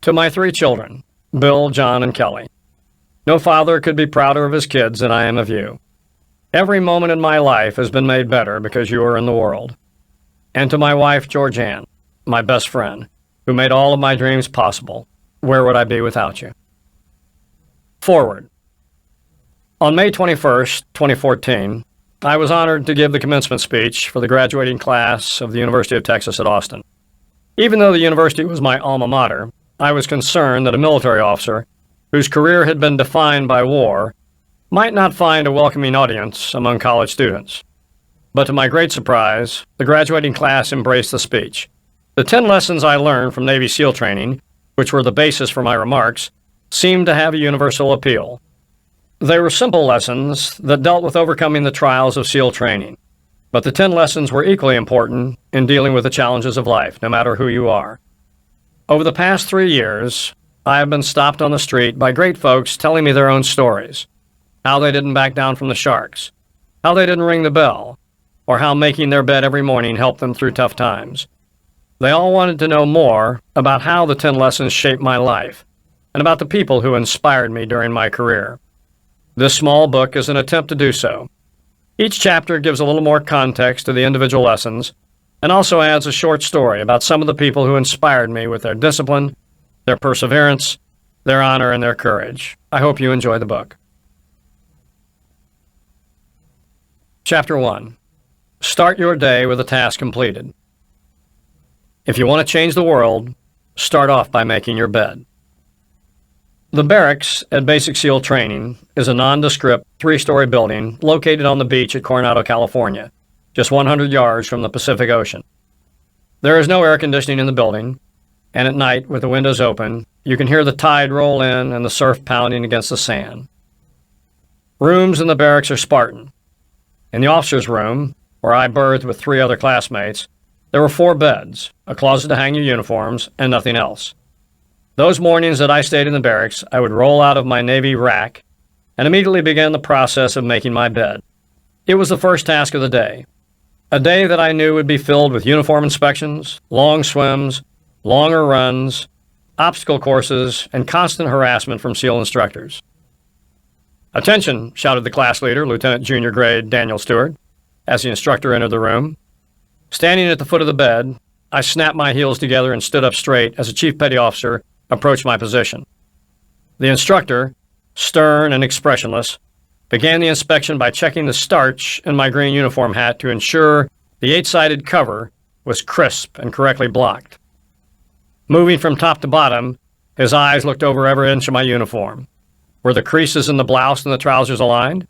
To my 3 children, Bill, John, and Kelly. No father could be prouder of his kids than I am of you. Every moment in my life has been made better because you are in the world. And to my wife, Georgianne, my best friend, who made all of my dreams possible. Where would I be without you? Forward. On May 21st, 2014, I was honored to give the commencement speech for the graduating class of the University of Texas at Austin. Even though the university was my alma mater, I was concerned that a military officer, whose career had been defined by war, might not find a welcoming audience among college students. But to my great surprise, the graduating class embraced the speech. The 10 lessons I learned from Navy SEAL training, which were the basis for my remarks, seemed to have a universal appeal. They were simple lessons that dealt with overcoming the trials of SEAL training. But the 10 lessons were equally important in dealing with the challenges of life, no matter who you are. Over the past 3 years, I have been stopped on the street by great folks telling me their own stories. How they didn't back down from the sharks, how they didn't ring the bell, or how making their bed every morning helped them through tough times. They all wanted to know more about how the 10 lessons shaped my life, and about the people who inspired me during my career. This small book is an attempt to do so. Each chapter gives a little more context to the individual lessons, and also adds a short story about some of the people who inspired me with their discipline, their perseverance, their honor, and their courage. I hope you enjoy the book. Chapter 1. Start your day with a task completed. If you want to change the world, start off by making your bed. The barracks at Basic SEAL Training is a nondescript 3-story building located on the beach at Coronado, California, just 100 yards from the Pacific Ocean. There is no air conditioning in the building, and at night, with the windows open, you can hear the tide roll in and the surf pounding against the sand. Rooms in the barracks are Spartan. In the officer's room, where I berthed with 3 other classmates, there were 4 beds, a closet to hang your uniforms, and nothing else. Those mornings that I stayed in the barracks, I would roll out of my Navy rack and immediately begin the process of making my bed. It was the first task of the day, a day that I knew would be filled with uniform inspections, long swims, longer runs, obstacle courses, and constant harassment from SEAL instructors. "Attention," shouted the class leader, Lieutenant Junior Grade Daniel Stewart, as the instructor entered the room. Standing at the foot of the bed, I snapped my heels together and stood up straight as a Chief Petty Officer approached my position. The instructor, stern and expressionless, began the inspection by checking the starch in my green uniform hat to ensure the 8-sided cover was crisp and correctly blocked. Moving from top to bottom, his eyes looked over every inch of my uniform. Were the creases in the blouse and the trousers aligned?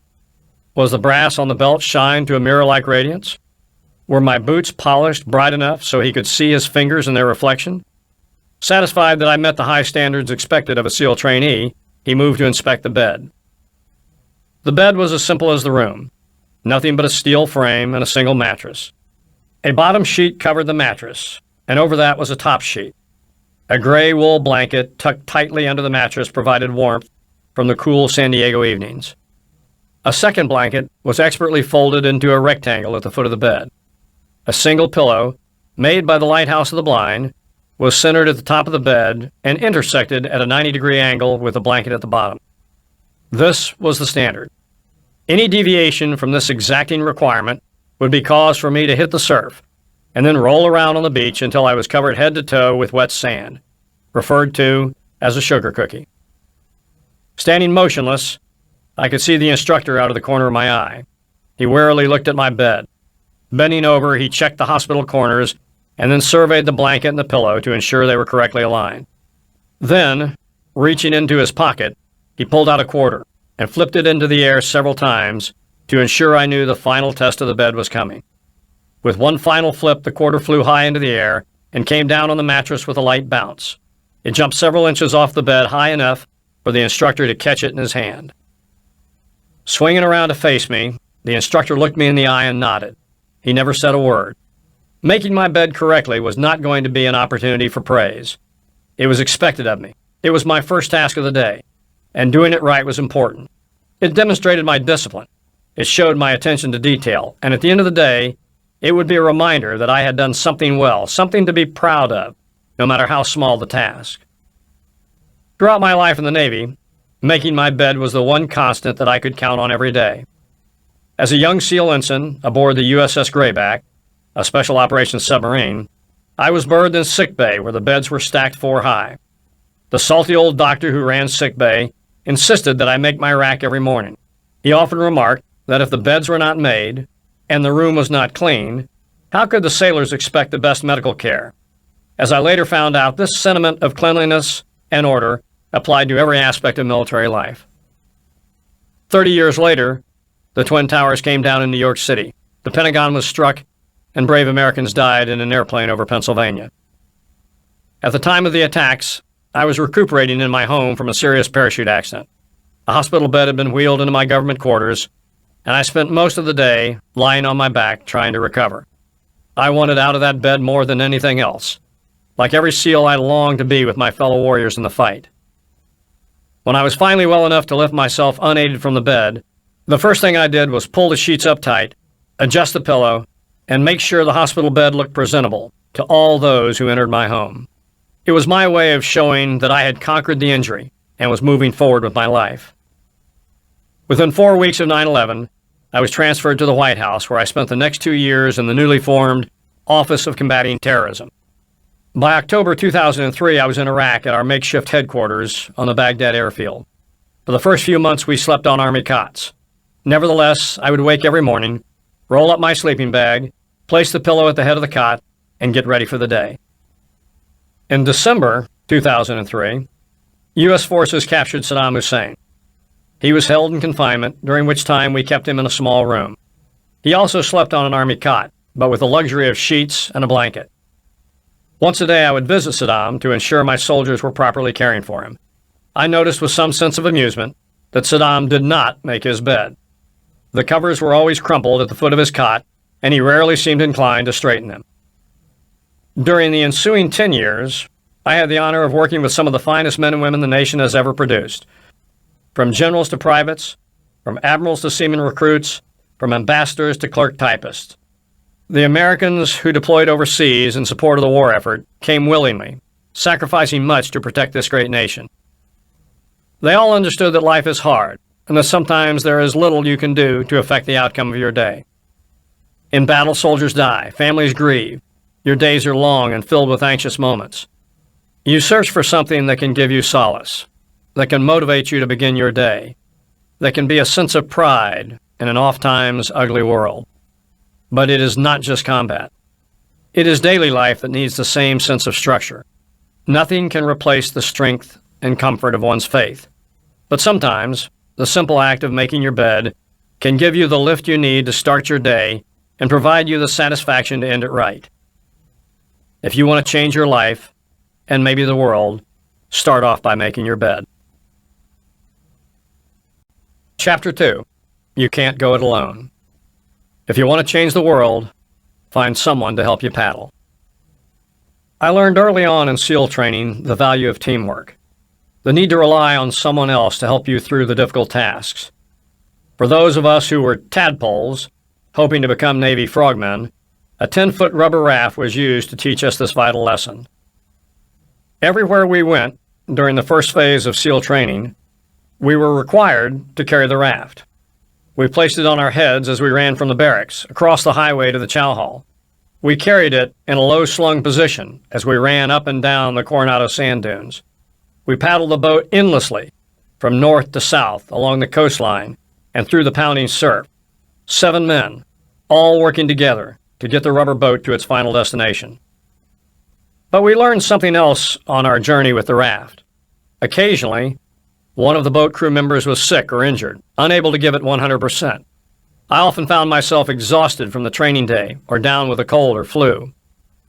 Was the brass on the belt shined to a mirror-like radiance? Were my boots polished bright enough so he could see his fingers in their reflection? Satisfied that I met the high standards expected of a SEAL trainee, he moved to inspect the bed. The bed was as simple as the room, nothing but a steel frame and a single mattress. A bottom sheet covered the mattress, and over that was a top sheet. A gray wool blanket tucked tightly under the mattress provided warmth from the cool San Diego evenings. A second blanket was expertly folded into a rectangle at the foot of the bed. A single pillow, made by the lighthouse of the blind, was centered at the top of the bed and intersected at a 90-degree angle with the blanket at the bottom. This was the standard. Any deviation from this exacting requirement would be cause for me to hit the surf and then roll around on the beach until I was covered head to toe with wet sand, referred to as a sugar cookie. Standing motionless, I could see the instructor out of the corner of my eye. He warily looked at my bed. Bending over, he checked the hospital corners and then surveyed the blanket and the pillow to ensure they were correctly aligned. Then, reaching into his pocket, he pulled out a quarter and flipped it into the air several times to ensure I knew the final test of the bed was coming. With one final flip, the quarter flew high into the air and came down on the mattress with a light bounce. It jumped several inches off the bed high enough for the instructor to catch it in his hand. Swinging around to face me, the instructor looked me in the eye and nodded. He never said a word. Making my bed correctly was not going to be an opportunity for praise. It was expected of me. It was my first task of the day, and doing it right was important. It demonstrated my discipline. It showed my attention to detail, and at the end of the day, it would be a reminder that I had done something well, something to be proud of, no matter how small the task. Throughout my life in the Navy, making my bed was the one constant that I could count on every day. As a young SEAL ensign aboard the USS Grayback, a special operations submarine, I was berthed in sick bay where the beds were stacked 4 high. The salty old doctor who ran sick bay insisted that I make my rack every morning. He often remarked that if the beds were not made and the room was not clean, how could the sailors expect the best medical care? As I later found out, this sentiment of cleanliness and order applied to every aspect of military life. 30 years later, the Twin Towers came down in New York City. The Pentagon was struck, and brave Americans died in an airplane over Pennsylvania. At the time of the attacks, I was recuperating in my home from a serious parachute accident. A hospital bed had been wheeled into my government quarters, and I spent most of the day lying on my back trying to recover. I wanted out of that bed more than anything else. Like every SEAL, I longed to be with my fellow warriors in the fight. When I was finally well enough to lift myself unaided from the bed, the first thing I did was pull the sheets up tight, adjust the pillow, and make sure the hospital bed looked presentable to all those who entered my home. It was my way of showing that I had conquered the injury and was moving forward with my life. Within 4 weeks of 9/11, I was transferred to the White House, where I spent the next 2 years in the newly formed Office of Combating Terrorism. By October 2003, I was in Iraq at our makeshift headquarters on the Baghdad airfield. For the first few months, we slept on Army cots. Nevertheless, I would wake every morning, roll up my sleeping bag, place the pillow at the head of the cot, and get ready for the day. In December 2003, U.S. forces captured Saddam Hussein. He was held in confinement, during which time we kept him in a small room. He also slept on an Army cot, but with the luxury of sheets and a blanket. Once a day, I would visit Saddam to ensure my soldiers were properly caring for him. I noticed with some sense of amusement that Saddam did not make his bed. The covers were always crumpled at the foot of his cot, and he rarely seemed inclined to straighten them. During the ensuing 10 years, I had the honor of working with some of the finest men and women the nation has ever produced. From generals to privates, from admirals to seaman recruits, from ambassadors to clerk typists. The Americans who deployed overseas in support of the war effort came willingly, sacrificing much to protect this great nation. They all understood that life is hard, and that sometimes there is little you can do to affect the outcome of your day. In battle, soldiers die, families grieve, your days are long and filled with anxious moments. You search for something that can give you solace, that can motivate you to begin your day, that can be a sense of pride in an oft-times ugly world. But it is not just combat. It is daily life that needs the same sense of structure. Nothing can replace the strength and comfort of one's faith. But sometimes, the simple act of making your bed can give you the lift you need to start your day and provide you the satisfaction to end it right. If you want to change your life, and maybe the world, start off by making your bed. Chapter 2. You can't go it alone. If you want to change the world, find someone to help you paddle. I learned early on in SEAL training the value of teamwork, the need to rely on someone else to help you through the difficult tasks. For those of us who were tadpoles, hoping to become Navy frogmen, a 10-foot rubber raft was used to teach us this vital lesson. Everywhere we went during the first phase of SEAL training, we were required to carry the raft. We placed it on our heads as we ran from the barracks, across the highway to the chow hall. We carried it in a low-slung position as we ran up and down the Coronado sand dunes. We paddled the boat endlessly, from north to south, along the coastline, and through the pounding surf. 7 men, all working together to get the rubber boat to its final destination. But we learned something else on our journey with the raft. Occasionally, one of the boat crew members was sick or injured, unable to give it 100%. I often found myself exhausted from the training day or down with a cold or flu.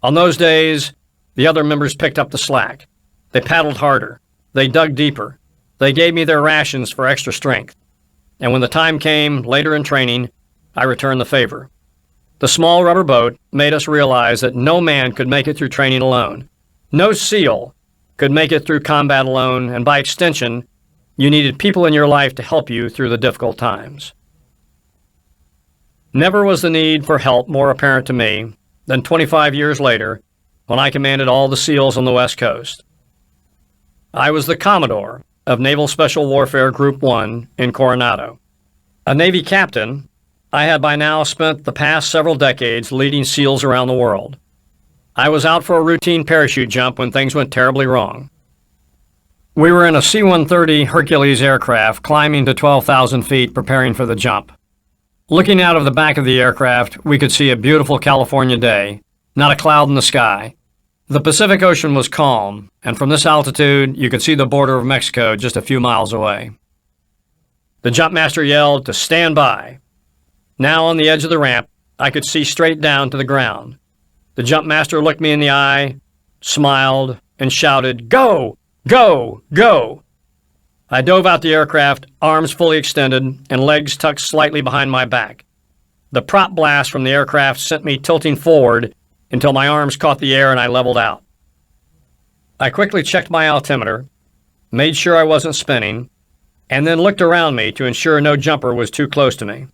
On those days, the other members picked up the slack. They paddled harder. They dug deeper. They gave me their rations for extra strength. And when the time came, later in training, I returned the favor. The small rubber boat made us realize that no man could make it through training alone. No SEAL could make it through combat alone, and by extension, you needed people in your life to help you through the difficult times. Never was the need for help more apparent to me than 25 years later when I commanded all the SEALs on the West Coast. I was the Commodore of Naval Special Warfare Group 1 in Coronado. A Navy captain, I had by now spent the past several decades leading SEALs around the world. I was out for a routine parachute jump when things went terribly wrong. We were in a C-130 Hercules aircraft climbing to 12,000 feet preparing for the jump. Looking out of the back of the aircraft, we could see a beautiful California day, not a cloud in the sky. The Pacific Ocean was calm, and from this altitude, you could see the border of Mexico just a few miles away. The jumpmaster yelled to stand by. Now on the edge of the ramp, I could see straight down to the ground. The jumpmaster looked me in the eye, smiled, and shouted, "Go! Go! Go!" I dove out the aircraft, arms fully extended and legs tucked slightly behind my back. The prop blast from the aircraft sent me tilting forward until my arms caught the air and I leveled out. I quickly checked my altimeter, made sure I wasn't spinning, and then looked around me to ensure no jumper was too close to me.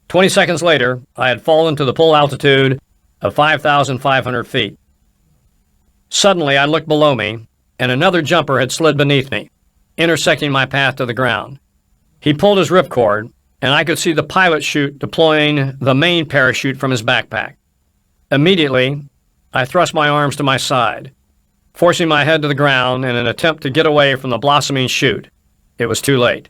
20 seconds later, I had fallen to the full altitude of 5,500 feet. Suddenly, I looked below me, and another jumper had slid beneath me, intersecting my path to the ground. He pulled his ripcord, and I could see the pilot chute deploying the main parachute from his backpack. Immediately, I thrust my arms to my side, forcing my head to the ground in an attempt to get away from the blossoming chute. It was too late.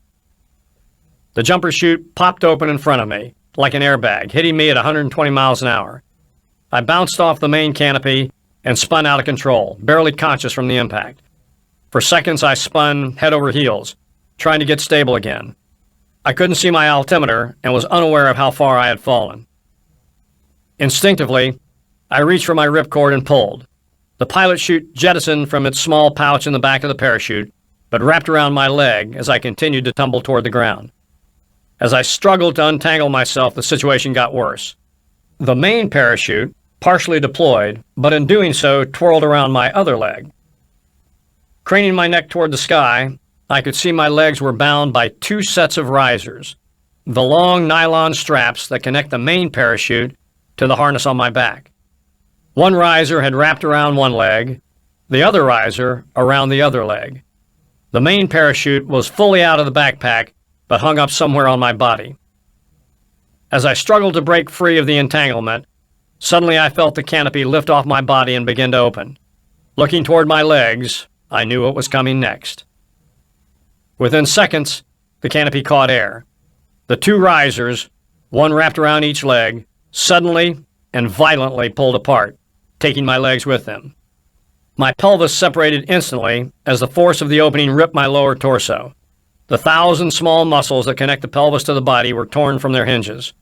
The jumper chute popped open in front of me, like an airbag, hitting me at 120 miles an hour. I bounced off the main canopy and spun out of control, barely conscious from the impact. For seconds, I spun head over heels, trying to get stable again. I couldn't see my altimeter and was unaware of how far I had fallen. Instinctively, I reached for my ripcord and pulled. The pilot chute jettisoned from its small pouch in the back of the parachute, but wrapped around my leg as I continued to tumble toward the ground. As I struggled to untangle myself, the situation got worse. The main parachute, partially deployed, but in doing so, twirled around my other leg. Craning my neck toward the sky, I could see my legs were bound by two sets of risers, the long nylon straps that connect the main parachute to the harness on my back. One riser had wrapped around one leg, the other riser around the other leg. The main parachute was fully out of the backpack, but hung up somewhere on my body. As I struggled to break free of the entanglement, suddenly I felt the canopy lift off my body and begin to open. Looking toward my legs, I knew what was coming next. Within seconds, the canopy caught air. The two risers, one wrapped around each leg, suddenly and violently pulled apart, taking my legs with them. My pelvis separated instantly as the force of the opening ripped my lower torso. The 1,000 small muscles that connect the pelvis to the body were torn from their hinges.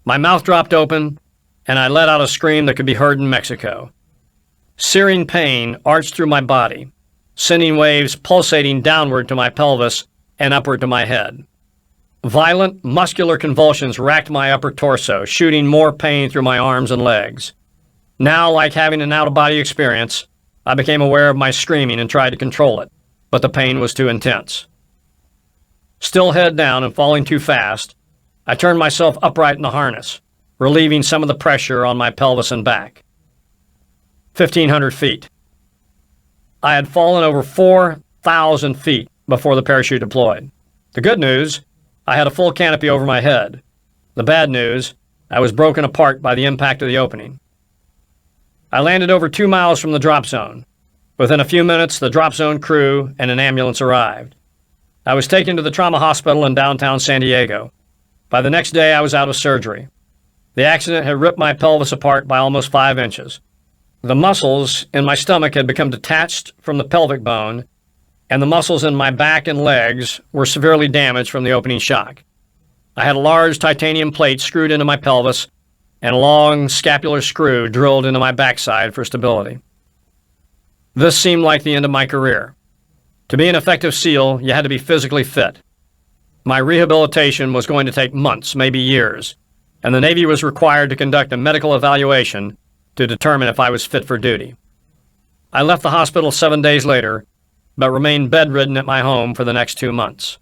My mouth dropped open, and I let out a scream that could be heard in Mexico. Searing pain arched through my body, sending waves pulsating downward to my pelvis and upward to my head. Violent, muscular convulsions racked my upper torso, shooting more pain through my arms and legs. Now, like having an out-of-body experience, I became aware of my screaming and tried to control it, but the pain was too intense. Still head down and falling too fast, I turned myself upright in the harness, relieving some of the pressure on my pelvis and back. 1,500 feet. I had fallen over 4,000 feet before the parachute deployed. The good news, I had a full canopy over my head. The bad news, I was broken apart by the impact of the opening. I landed over 2 miles from the drop zone. Within a few minutes, the drop zone crew and an ambulance arrived. I was taken to the trauma hospital in downtown San Diego. By the next day, I was out of surgery. The accident had ripped my pelvis apart by almost 5 inches. The muscles in my stomach had become detached from the pelvic bone, and the muscles in my back and legs were severely damaged from the opening shock. I had a large titanium plate screwed into my pelvis and a long scapular screw drilled into my backside for stability. This seemed like the end of my career. To be an effective SEAL, you had to be physically fit. My rehabilitation was going to take months, maybe years, and the Navy was required to conduct a medical evaluation to determine if I was fit for duty. I left the hospital 7 days later, but remained bedridden at my home for the next 2 months.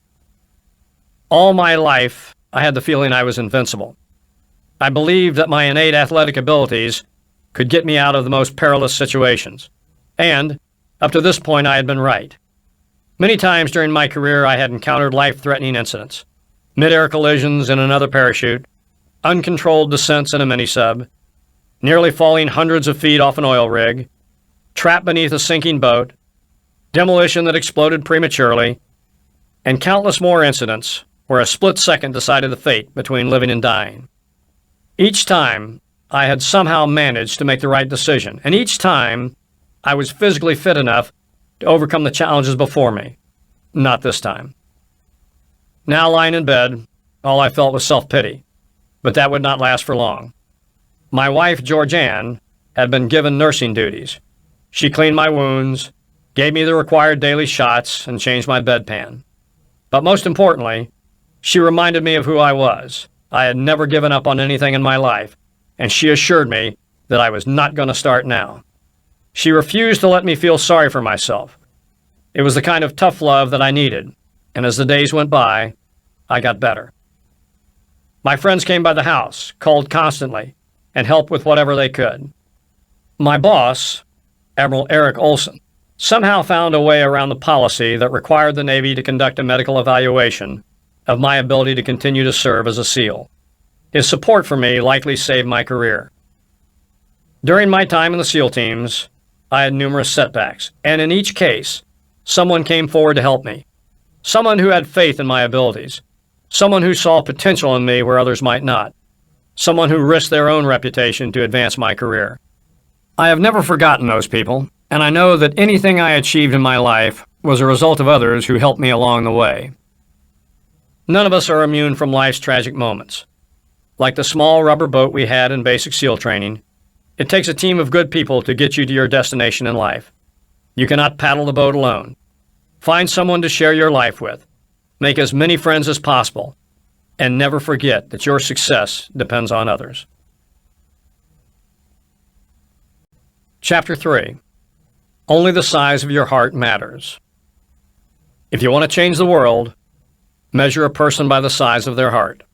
All my life, I had the feeling I was invincible. I believed that my innate athletic abilities could get me out of the most perilous situations. And, Up to this point, I had been right. Many times during my career, I had encountered life-threatening incidents. Mid-air collisions in another parachute, uncontrolled descents in a mini-sub, nearly falling hundreds of feet off an oil rig, trapped beneath a sinking boat, demolition that exploded prematurely, and countless more incidents where a split second decided the fate between living and dying. Each time, I had somehow managed to make the right decision, and each time, I was physically fit enough to overcome the challenges before me. Not this time. Now lying in bed, all I felt was self-pity, but that would not last for long. My wife, Georgianne, had been given nursing duties. She cleaned my wounds, gave me the required daily shots, and changed my bedpan. But most importantly, she reminded me of who I was. I had never given up on anything in my life, and she assured me that I was not going to start now. She refused to let me feel sorry for myself. It was the kind of tough love that I needed, and as the days went by, I got better. My friends came by the house, called constantly, and helped with whatever they could. My boss, Admiral Eric Olson, somehow found a way around the policy that required the Navy to conduct a medical evaluation of my ability to continue to serve as a SEAL. His support for me likely saved my career. During my time in the SEAL teams, I had numerous setbacks, and in each case, someone came forward to help me. Someone who had faith in my abilities. Someone who saw potential in me where others might not. Someone who risked their own reputation to advance my career. I have never forgotten those people, and I know that anything I achieved in my life was a result of others who helped me along the way. None of us are immune from life's tragic moments. Like the small rubber boat we had in basic SEAL training, it takes a team of good people to get you to your destination in life. You cannot paddle the boat alone. Find someone to share your life with. Make as many friends as possible, and never forget that your success depends on others. Chapter 3. Only the size of your heart matters. If you want to change the world, measure a person by the size of their heart.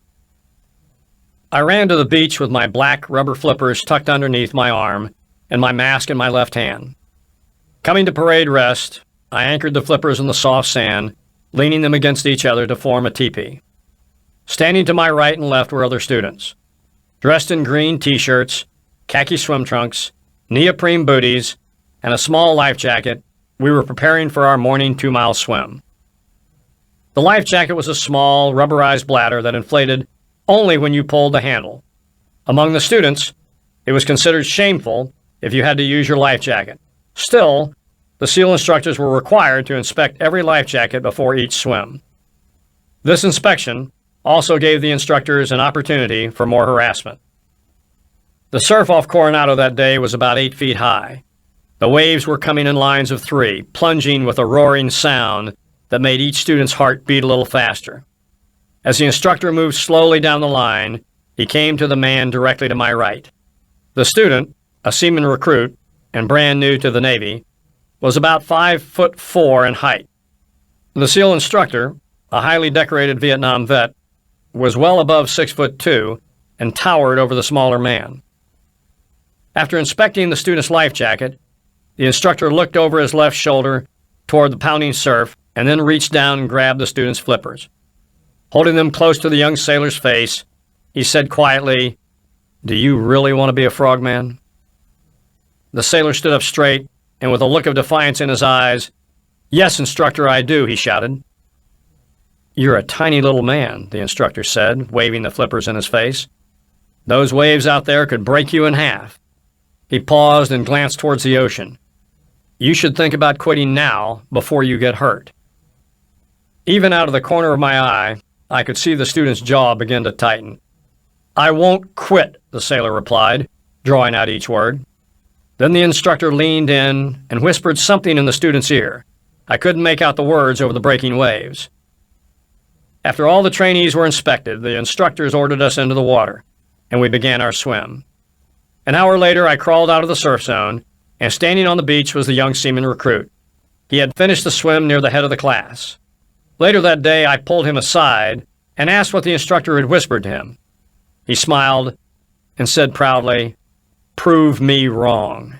I ran to the beach with my black rubber flippers tucked underneath my arm and my mask in my left hand. Coming to parade rest, I anchored the flippers in the soft sand, leaning them against each other to form a teepee. Standing to my right and left were other students. Dressed in green t-shirts, khaki swim trunks, neoprene booties, and a small life jacket, we were preparing for our morning 2-mile swim. The life jacket was a small, rubberized bladder that inflated only when you pulled the handle. Among the students, it was considered shameful if you had to use your life jacket. Still, the SEAL instructors were required to inspect every life jacket before each swim. This inspection also gave the instructors an opportunity for more harassment. The surf off Coronado that day was about 8 feet high. The waves were coming in lines of 3, plunging with a roaring sound that made each student's heart beat a little faster. As the instructor moved slowly down the line, he came to the man directly to my right. The student, a seaman recruit and brand new to the Navy, was about 5'4" in height. The SEAL instructor, a highly decorated Vietnam vet, was well above 6'2" and towered over the smaller man. After inspecting the student's life jacket, the instructor looked over his left shoulder toward the pounding surf and then reached down and grabbed the student's flippers. Holding them close to the young sailor's face, he said quietly, "Do you really want to be a frogman?" The sailor stood up straight, and with a look of defiance in his eyes, "Yes, instructor, I do," he shouted. "You're a tiny little man," the instructor said, waving the flippers in his face. "Those waves out there could break you in half." He paused and glanced towards the ocean. "You should think about quitting now before you get hurt." Even out of the corner of my eye, I could see the student's jaw begin to tighten. "I won't quit," the sailor replied, drawing out each word. Then the instructor leaned in and whispered something in the student's ear. I couldn't make out the words over the breaking waves. After all the trainees were inspected, the instructors ordered us into the water, and we began our swim. An hour later, I crawled out of the surf zone, and standing on the beach was the young seaman recruit. He had finished the swim near the head of the class. Later that day, I pulled him aside and asked what the instructor had whispered to him. He smiled and said proudly, "Prove me wrong."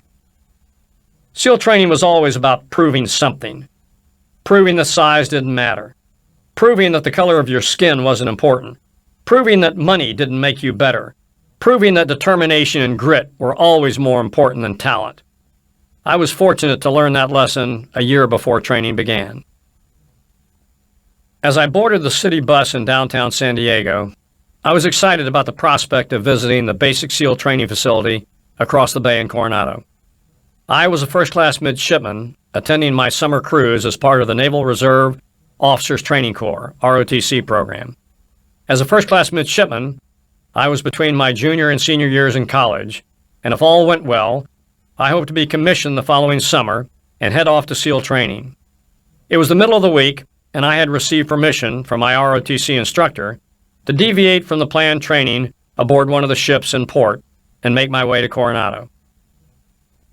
SEAL training was always about proving something. Proving that size didn't matter. Proving that the color of your skin wasn't important. Proving that money didn't make you better. Proving that determination and grit were always more important than talent. I was fortunate to learn that lesson a year before training began. As I boarded the city bus in downtown San Diego, I was excited about the prospect of visiting the basic SEAL training facility across the bay in Coronado. I was a first-class midshipman attending my summer cruise as part of the Naval Reserve Officers Training Corps, ROTC program. As a first-class midshipman, I was between my junior and senior years in college, and if all went well, I hoped to be commissioned the following summer and head off to SEAL training. It was the middle of the week, and I had received permission from my ROTC instructor to deviate from the planned training aboard one of the ships in port and make my way to Coronado.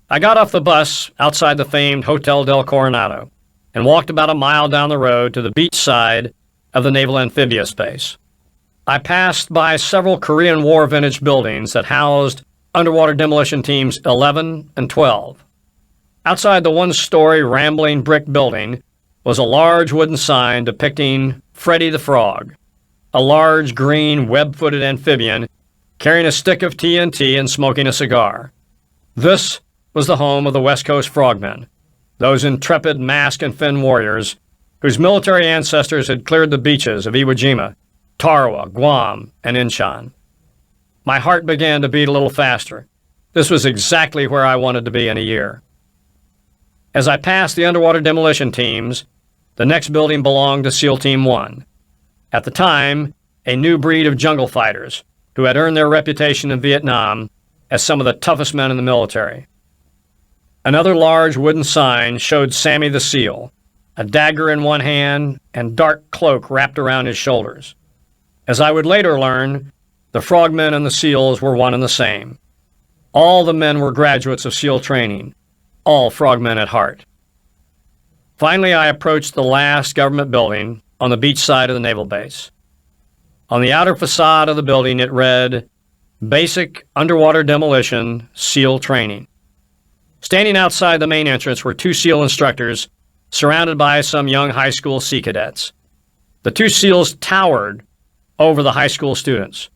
I got off the bus outside the famed Hotel del Coronado and walked about a mile down the road to the beach side of the Naval Amphibious Base. I passed by several Korean War vintage buildings that housed underwater demolition teams 11 and 12. Outside the one-story rambling brick building was a large wooden sign depicting Freddy the Frog, a large green web-footed amphibian carrying a stick of TNT and smoking a cigar. This was the home of the West Coast Frogmen, those intrepid mask and fin warriors whose military ancestors had cleared the beaches of Iwo Jima, Tarawa, Guam, and Incheon. My heart began to beat a little faster. This was exactly where I wanted to be in a year. As I passed the underwater demolition teams, the next building belonged to SEAL Team 1. At the time, a new breed of jungle fighters who had earned their reputation in Vietnam as some of the toughest men in the military. Another large wooden sign showed Sammy the SEAL, a dagger in one hand and dark cloak wrapped around his shoulders. As I would later learn, the Frogmen and the SEALs were one and the same. All the men were graduates of SEAL training, all frogmen at heart. Finally, I approached the last government building on the beach side of the naval base. On the outer facade of the building, it read, Basic Underwater Demolition SEAL Training. Standing outside the main entrance were two SEAL instructors, surrounded by some young high school sea cadets. The two SEALs towered over the high school students.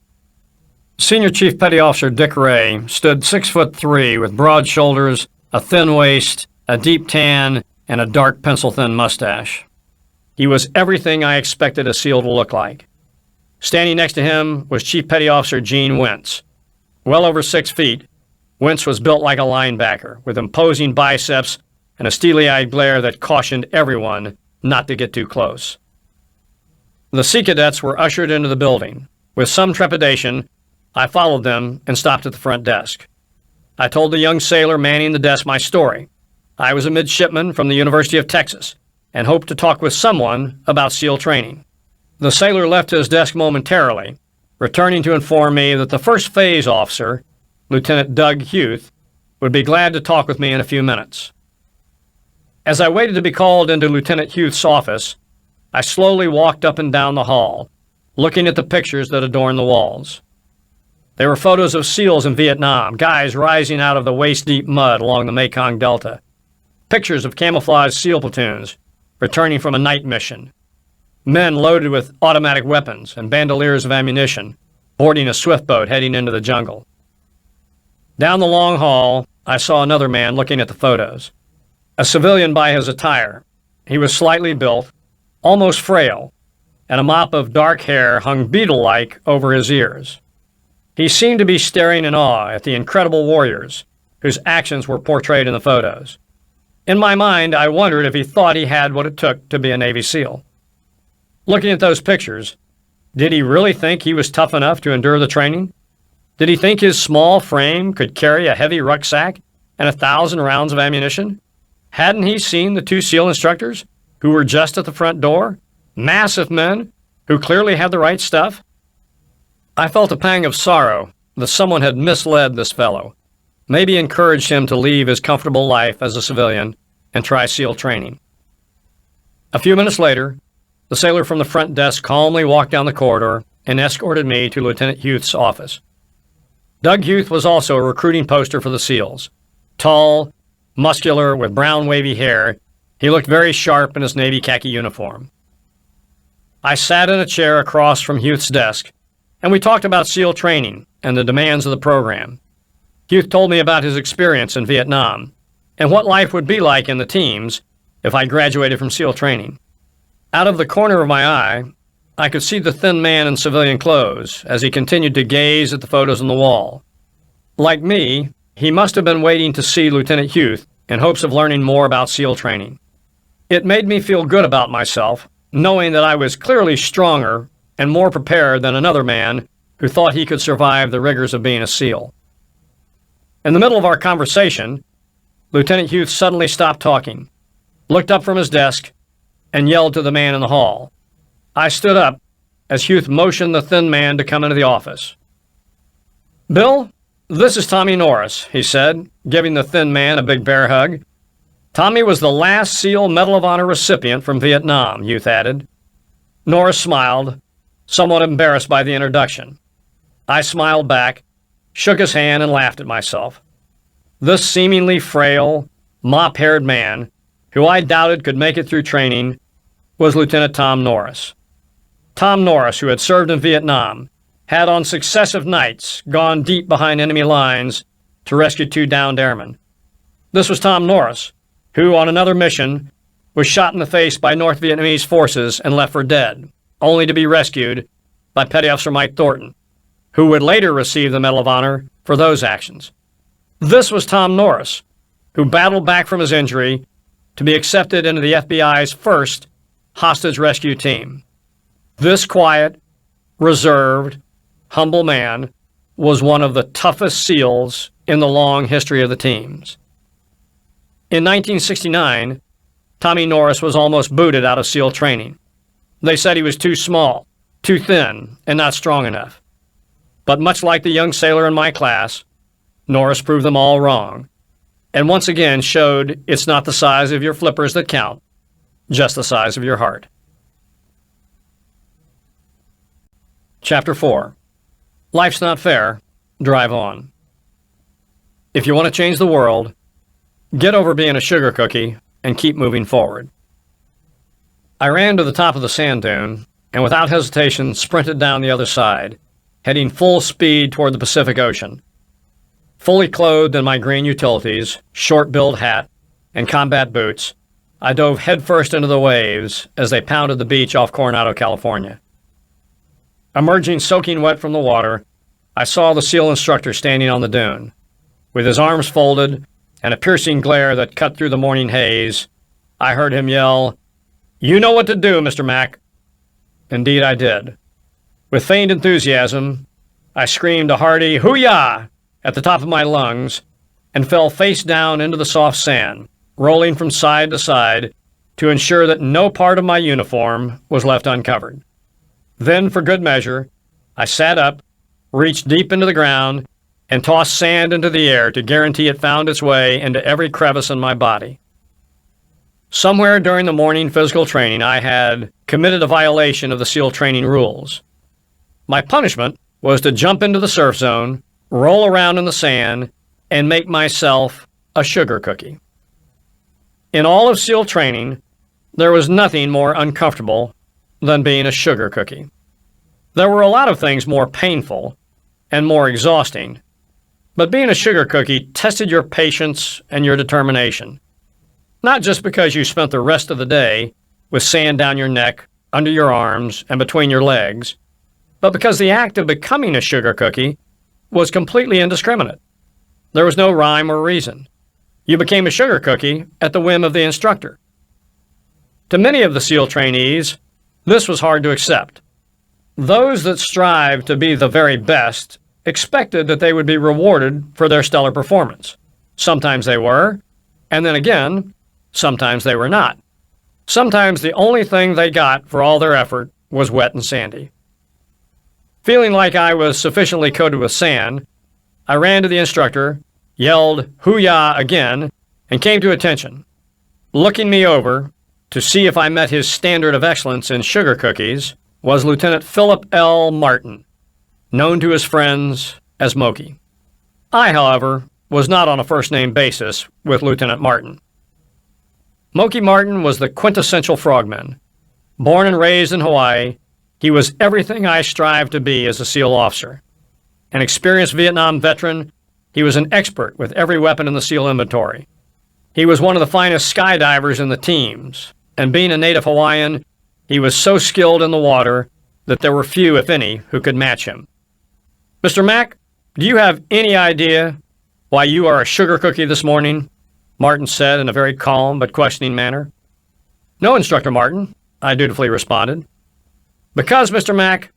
Senior Chief Petty Officer Dick Ray stood 6'3" with broad shoulders, a thin waist, a deep tan, and a dark pencil-thin mustache. He was everything I expected a SEAL to look like. Standing next to him was Chief Petty Officer Gene Wentz. Well over 6 feet, Wentz was built like a linebacker, with imposing biceps and a steely-eyed glare that cautioned everyone not to get too close. The sea cadets were ushered into the building. With some trepidation, I followed them and stopped at the front desk. I told the young sailor manning the desk my story. I was a midshipman from the University of Texas and hoped to talk with someone about SEAL training. The sailor left his desk momentarily, returning to inform me that the first phase officer, Lieutenant Doug Huth, would be glad to talk with me in a few minutes. As I waited to be called into Lieutenant Huth's office, I slowly walked up and down the hall, looking at the pictures that adorned the walls. There were photos of SEALs in Vietnam, guys rising out of the waist-deep mud along the Mekong Delta, pictures of camouflaged SEAL platoons returning from a night mission, men loaded with automatic weapons and bandoliers of ammunition, boarding a swift boat heading into the jungle. Down the long hall, I saw another man looking at the photos. A civilian by his attire. He was slightly built, almost frail, and a mop of dark hair hung beetle-like over his ears. He seemed to be staring in awe at the incredible warriors whose actions were portrayed in the photos. In my mind, I wondered if he thought he had what it took to be a Navy SEAL. Looking at those pictures, did he really think he was tough enough to endure the training? Did he think his small frame could carry a heavy rucksack and 1,000 rounds of ammunition? Hadn't he seen the two SEAL instructors who were just at the front door? Massive men who clearly had the right stuff? I felt a pang of sorrow that someone had misled this fellow, maybe encouraged him to leave his comfortable life as a civilian and try SEAL training. A few minutes later, the sailor from the front desk calmly walked down the corridor and escorted me to Lieutenant Huth's office. Doug Huth was also a recruiting poster for the SEALs. Tall, Muscular, with brown wavy hair, he looked very sharp in his navy khaki uniform. I sat in a chair across from Huth's desk, and we talked about SEAL training and the demands of the program. Huth told me about his experience in Vietnam and what life would be like in the teams if I graduated from SEAL training. Out of the corner of my eye, I could see the thin man in civilian clothes as he continued to gaze at the photos on the wall. Like me, he must have been waiting to see Lieutenant Huth in hopes of learning more about SEAL training. It made me feel good about myself, knowing that I was clearly stronger and more prepared than another man who thought he could survive the rigors of being a SEAL. In the middle of our conversation, Lieutenant Huth suddenly stopped talking, looked up from his desk, and yelled to the man in the hall. I stood up as Huth motioned the thin man to come into the office. "Bill, this is Tommy Norris," he said, giving the thin man a big bear hug. "Tommy was the last SEAL Medal of Honor recipient from Vietnam," Huth added. Norris smiled, somewhat embarrassed by the introduction. I smiled back, shook his hand, and laughed at myself. This seemingly frail, mop-haired man, who I doubted could make it through training, was Lieutenant Tom Norris. Tom Norris, who had served in Vietnam, had on successive nights gone deep behind enemy lines to rescue 2 downed airmen. This was Tom Norris, who, on another mission, was shot in the face by North Vietnamese forces and left for dead, only to be rescued by Petty Officer Mike Thornton, who would later receive the Medal of Honor for those actions. This was Tom Norris, who battled back from his injury to be accepted into the FBI's first hostage rescue team. This quiet, reserved, humble man was one of the toughest SEALs in the long history of the teams. In 1969, Tommy Norris was almost booted out of SEAL training. They said he was too small, too thin, and not strong enough. But much like the young sailor in my class, Norris proved them all wrong, and once again showed it's not the size of your flippers that count, just the size of your heart. Chapter 4. Life's not fair. Drive on. If you want to change the world, get over being a sugar cookie and keep moving forward. I ran to the top of the sand dune and without hesitation sprinted down the other side, heading full speed toward the Pacific Ocean. Fully clothed in my green utilities, short-billed hat, and combat boots, I dove headfirst into the waves as they pounded the beach off Coronado, California. Emerging soaking wet from the water, I saw the SEAL instructor standing on the dune. With his arms folded and a piercing glare that cut through the morning haze, I heard him yell, "You know what to do, Mr. Mack." Indeed I did. With feigned enthusiasm, I screamed a hearty "Hoo-yah!" at the top of my lungs and fell face down into the soft sand, rolling from side to side to ensure that no part of my uniform was left uncovered. Then, for good measure, I sat up, reached deep into the ground, and tossed sand into the air to guarantee it found its way into every crevice in my body. Somewhere during the morning physical training, I had committed a violation of the SEAL training rules. My punishment was to jump into the surf zone, roll around in the sand, and make myself a sugar cookie. In all of SEAL training, there was nothing more uncomfortable than being a sugar cookie. There were a lot of things more painful and more exhausting, but being a sugar cookie tested your patience and your determination. Not just because you spent the rest of the day with sand down your neck, under your arms, and between your legs, but because the act of becoming a sugar cookie was completely indiscriminate. There was no rhyme or reason. You became a sugar cookie at the whim of the instructor. To many of the SEAL trainees, this was hard to accept. Those that strived to be the very best expected that they would be rewarded for their stellar performance. Sometimes they were, and then again, sometimes they were not. Sometimes the only thing they got for all their effort was wet and sandy. Feeling like I was sufficiently coated with sand, I ran to the instructor, yelled "Hoo-yah" again, and came to attention. Looking me over to see if I met his standard of excellence in sugar cookies was Lieutenant Philip L. Martin, known to his friends as Moki. I, however, was not on a first-name basis with Lieutenant Martin. Moki Martin was the quintessential frogman. Born and raised in Hawaii, he was everything I strived to be as a SEAL officer. An experienced Vietnam veteran, he was an expert with every weapon in the SEAL inventory. He was one of the finest skydivers in the teams, and being a native Hawaiian, he was so skilled in the water that there were few, if any, who could match him. Mr. Mack, do you have any idea why you are a sugar cookie this morning? Martin said in a very calm but questioning manner. No, Instructor Martin, I dutifully responded. Because, Mr. Mack,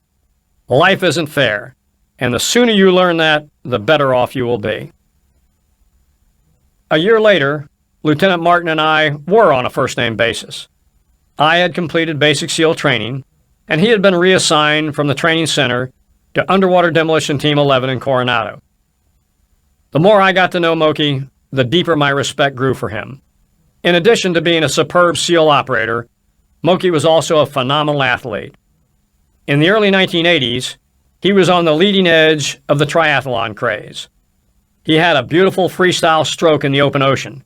life isn't fair, and the sooner you learn that, the better off you will be. A year later, Lieutenant Martin and I were on a first-name basis. I had completed basic SEAL training, and he had been reassigned from the training center to Underwater Demolition Team 11 in Coronado. The more I got to know Moki, the deeper my respect grew for him. In addition to being a superb SEAL operator, Moki was also a phenomenal athlete. In the early 1980s, he was on the leading edge of the triathlon craze. He had a beautiful freestyle stroke in the open ocean.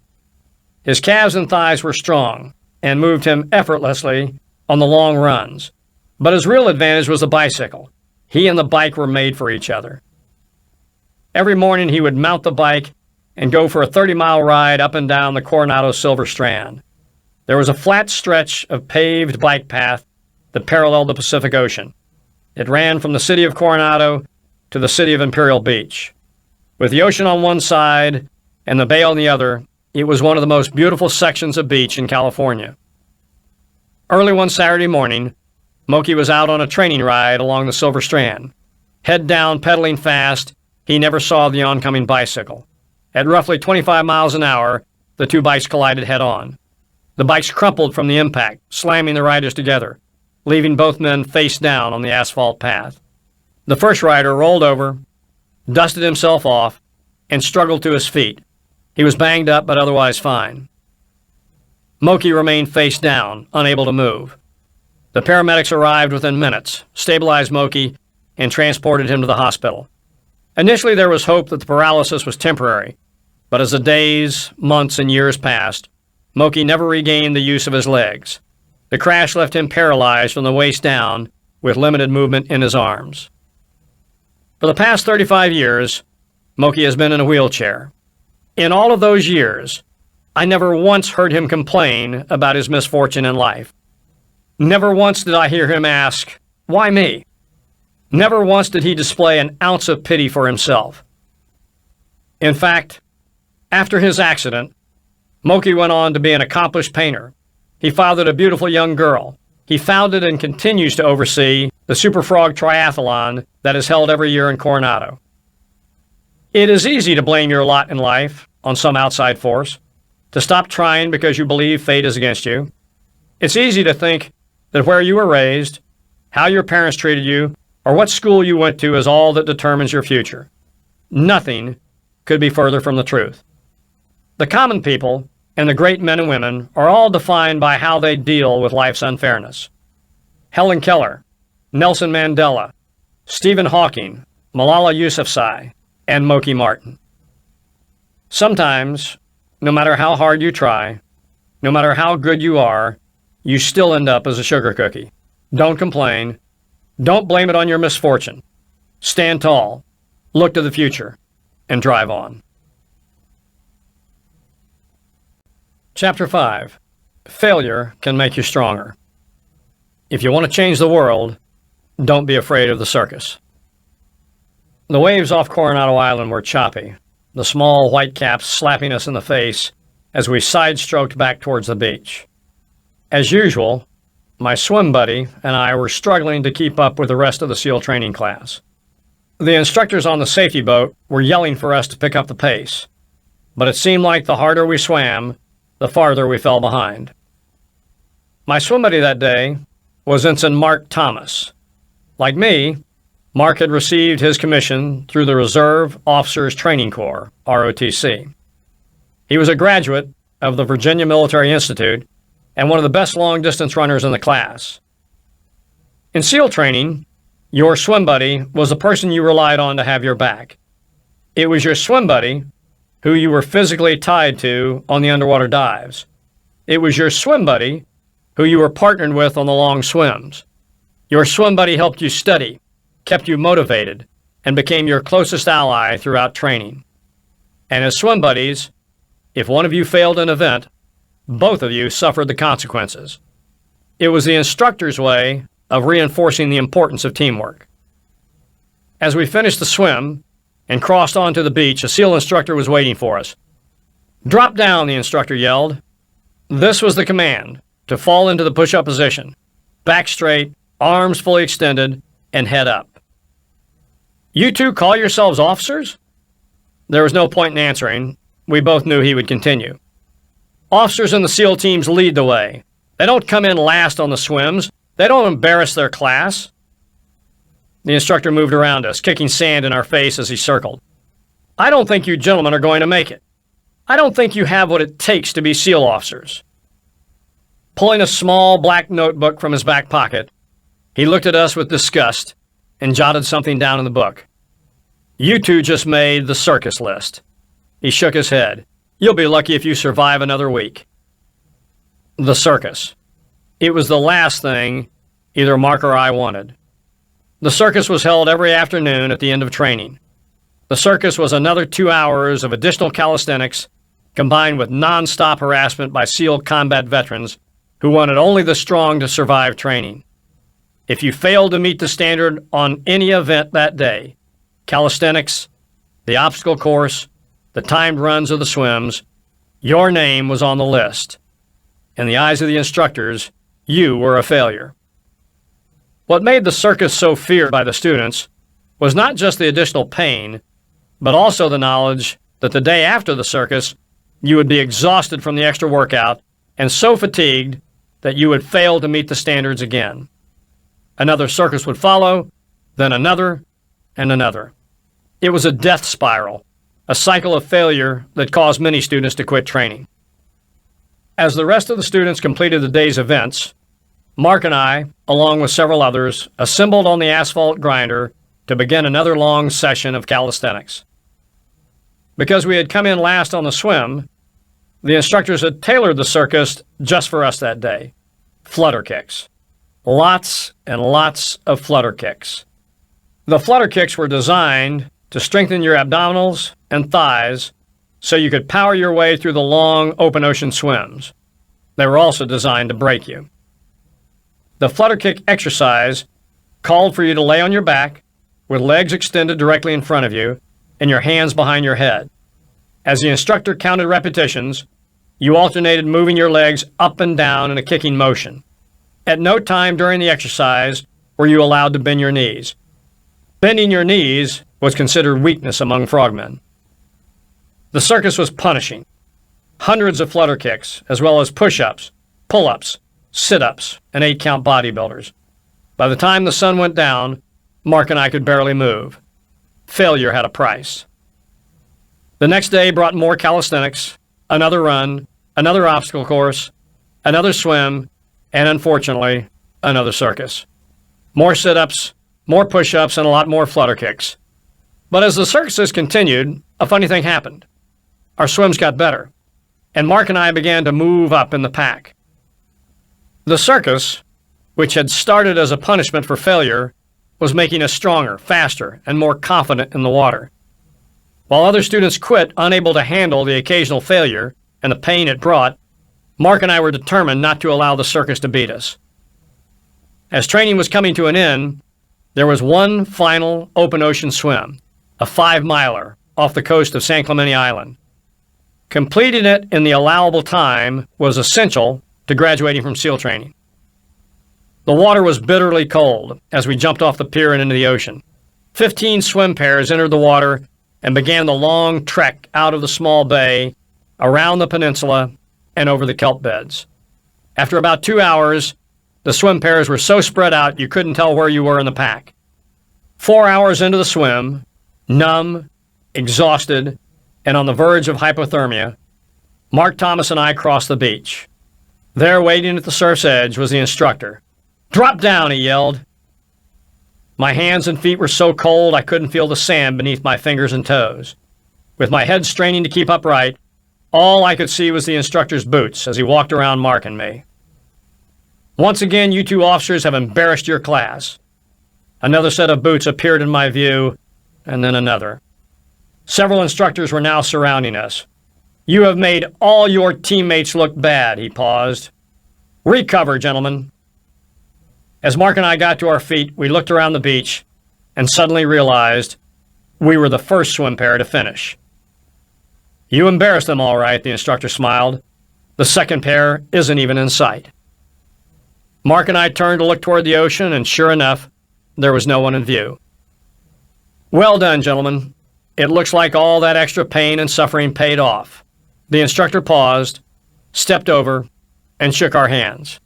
His calves and thighs were strong and moved him effortlessly on the long runs. But his real advantage was the bicycle. He and the bike were made for each other. Every morning he would mount the bike and go for a 30-mile ride up and down the Coronado Silver Strand. There was a flat stretch of paved bike path that paralleled the Pacific Ocean. It ran from the city of Coronado to the city of Imperial Beach. With the ocean on one side and the bay on the other, it was one of the most beautiful sections of beach in California. Early one Saturday morning, Moki was out on a training ride along the Silver Strand. Head down, pedaling fast, he never saw the oncoming bicycle. At roughly 25 miles an hour, the two bikes collided head-on. The bikes crumpled from the impact, slamming the riders together, leaving both men face down on the asphalt path. The first rider rolled over, dusted himself off, and struggled to his feet. He was banged up but otherwise fine. Moki remained face down, unable to move. The paramedics arrived within minutes, stabilized Moki, and transported him to the hospital. Initially, there was hope that the paralysis was temporary, but as the days, months, and years passed, Moki never regained the use of his legs. The crash left him paralyzed from the waist down, with limited movement in his arms. For the past 35 years, Moki has been in a wheelchair. In all of those years, I never once heard him complain about his misfortune in life. Never once did I hear him ask, "Why me?" Never once did he display an ounce of pity for himself. In fact, after his accident, Moki went on to be an accomplished painter. He fathered a beautiful young girl. He founded and continues to oversee the Super Frog Triathlon that is held every year in Coronado. It is easy to blame your lot in life on some outside force, to stop trying because you believe fate is against you. It's easy to think that where you were raised, how your parents treated you, or what school you went to is all that determines your future. Nothing could be further from the truth. The common people and the great men and women are all defined by how they deal with life's unfairness. Helen Keller, Nelson Mandela, Stephen Hawking, Malala Yousafzai, and Moki Martin. Sometimes, no matter how hard you try, no matter how good you are, you still end up as a sugar cookie. Don't complain. Don't blame it on your misfortune. Stand tall, look to the future, and drive on. Chapter 5. Failure can make you stronger. If you want to change the world, don't be afraid of the circus. The waves off Coronado Island were choppy, the small white caps slapping us in the face as we side-stroked back towards the beach. As usual, my swim buddy and I were struggling to keep up with the rest of the SEAL training class. The instructors on the safety boat were yelling for us to pick up the pace, but it seemed like the harder we swam, the farther we fell behind. My swim buddy that day was Ensign Mark Thomas. Like me, Mark had received his commission through the Reserve Officers Training Corps, ROTC. He was a graduate of the Virginia Military Institute and one of the best long-distance runners in the class. In SEAL training, your swim buddy was the person you relied on to have your back. It was your swim buddy who you were physically tied to on the underwater dives. It was your swim buddy who you were partnered with on the long swims. Your swim buddy helped you study, kept you motivated, and became your closest ally throughout training. And as swim buddies, if one of you failed an event, both of you suffered the consequences. It was the instructor's way of reinforcing the importance of teamwork. As we finished the swim and crossed onto the beach, a SEAL instructor was waiting for us. "Drop down," the instructor yelled. This was the command, to fall into the push-up position, back straight, arms fully extended, and head up. "You two call yourselves officers?" There was no point in answering. We both knew he would continue. "Officers in the SEAL teams lead the way. They don't come in last on the swims. They don't embarrass their class." The instructor moved around us, kicking sand in our face as he circled. "I don't think you gentlemen are going to make it. I don't think you have what it takes to be SEAL officers." Pulling a small black notebook from his back pocket, he looked at us with disgust and jotted something down in the book. "You two just made the circus list." He shook his head. "You'll be lucky if you survive another week." The circus. It was the last thing either Mark or I wanted. The circus was held every afternoon at the end of training. The circus was another 2 hours of additional calisthenics combined with non-stop harassment by SEAL combat veterans who wanted only the strong to survive training. If you failed to meet the standard on any event that day, calisthenics, the obstacle course, the timed runs or the swims, your name was on the list. In the eyes of the instructors, you were a failure. What made the circus so feared by the students was not just the additional pain, but also the knowledge that the day after the circus, you would be exhausted from the extra workout and so fatigued that you would fail to meet the standards again. Another circus would follow, then another, and another. It was a death spiral, a cycle of failure that caused many students to quit training. As the rest of the students completed the day's events, Mark and I, along with several others, assembled on the asphalt grinder to begin another long session of calisthenics. Because we had come in last on the swim, the instructors had tailored the circus just for us that day. Flutter kicks. Lots and lots of flutter kicks. The flutter kicks were designed to strengthen your abdominals and thighs so you could power your way through the long open ocean swims. They were also designed to break you. The flutter kick exercise called for you to lay on your back with legs extended directly in front of you and your hands behind your head. As the instructor counted repetitions, you alternated moving your legs up and down in a kicking motion. At no time during the exercise were you allowed to bend your knees. Bending your knees was considered weakness among frogmen. The circus was punishing. Hundreds of flutter kicks, as well as push-ups, pull-ups, sit-ups, and 8-count bodybuilders. By the time the sun went down, Mark and I could barely move. Failure had a price. The next day brought more calisthenics, another run, another obstacle course, another swim, and unfortunately, another circus. More sit-ups, more push-ups, and a lot more flutter kicks. But as the circuses continued, a funny thing happened. Our swims got better, and Mark and I began to move up in the pack. The circus, which had started as a punishment for failure, was making us stronger, faster, and more confident in the water. While other students quit, unable to handle the occasional failure and the pain it brought, Mark and I were determined not to allow the circus to beat us. As training was coming to an end, there was one final open ocean swim, a 5-miler off the coast of San Clemente Island. Completing it in the allowable time was essential to graduating from SEAL training. The water was bitterly cold as we jumped off the pier and into the ocean. 15 swim pairs entered the water and began the long trek out of the small bay, around the peninsula, and over the kelp beds. After about 2 hours, the swim pairs were so spread out you couldn't tell where you were in the pack. 4 hours into the swim, numb, exhausted, and on the verge of hypothermia, Mark Thomas and I crossed the beach. There, waiting at the surf's edge, was the instructor. "Drop down," he yelled. My hands and feet were so cold I couldn't feel the sand beneath my fingers and toes. With my head straining to keep upright, all I could see was the instructor's boots as he walked around marking me. "Once again, you two officers have embarrassed your class." Another set of boots appeared in my view, and then another. Several instructors were now surrounding us. "You have made all your teammates look bad," he paused. "Recover, gentlemen." As Mark and I got to our feet, we looked around the beach and suddenly realized we were the first swim pair to finish. "You embarrassed them all right," the instructor smiled. "The second pair isn't even in sight." Mark and I turned to look toward the ocean, and sure enough, there was no one in view. "Well done, gentlemen. It looks like all that extra pain and suffering paid off." The instructor paused, stepped over, and shook our hands.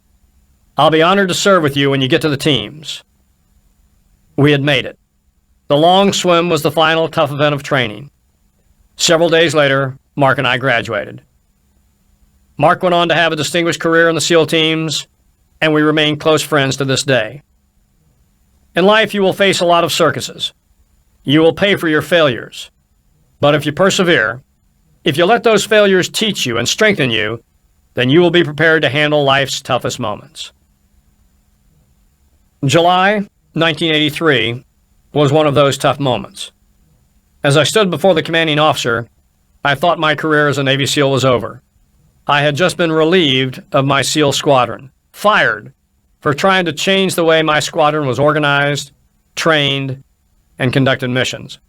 "I'll be honored to serve with you when you get to the teams." We had made it. The long swim was the final tough event of training. Several days later, Mark and I graduated. Mark went on to have a distinguished career in the SEAL teams, and we remain close friends to this day. In life, you will face a lot of circuses. You will pay for your failures. But if you persevere, if you let those failures teach you and strengthen you, then you will be prepared to handle life's toughest moments. July 1983 was one of those tough moments. As I stood before the commanding officer, I thought my career as a Navy SEAL was over. I had just been relieved of my SEAL squadron, fired for trying to change the way my squadron was organized, trained, and conducted missions.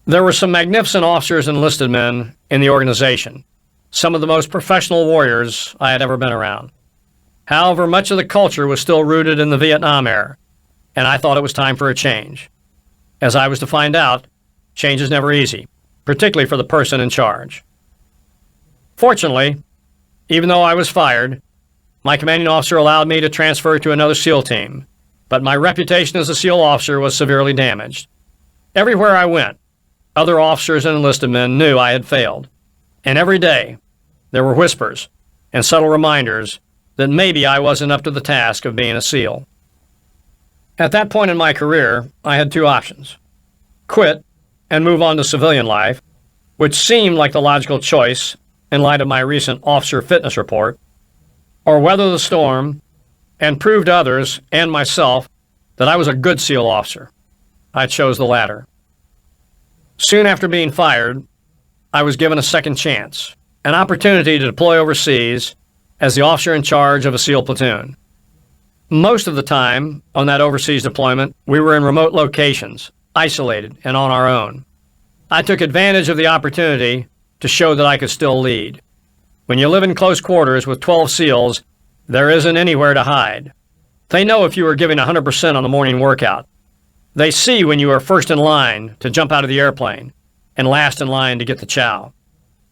There were some magnificent officers and enlisted men in the organization, some of the most professional warriors I had ever been around. However, much of the culture was still rooted in the Vietnam era, and I thought it was time for a change. As I was to find out, change is never easy, particularly for the person in charge. Fortunately, even though I was fired, my commanding officer allowed me to transfer to another SEAL team, but my reputation as a SEAL officer was severely damaged. Everywhere I went, other officers and enlisted men knew I had failed, and every day there were whispers and subtle reminders that maybe I wasn't up to the task of being a SEAL. At that point in my career, I had two options: quit and move on to civilian life, which seemed like the logical choice in light of my recent officer fitness report, or weather the storm and prove to others and myself that I was a good SEAL officer. I chose the latter. Soon after being fired, I was given a second chance, an opportunity to deploy overseas as the officer in charge of a SEAL platoon. Most of the time on that overseas deployment, we were in remote locations, isolated and on our own. I took advantage of the opportunity to show that I could still lead. When you live in close quarters with 12 SEALs, there isn't anywhere to hide. They know if you are giving 100% on the morning workout. They see when you are first in line to jump out of the airplane and last in line to get the chow.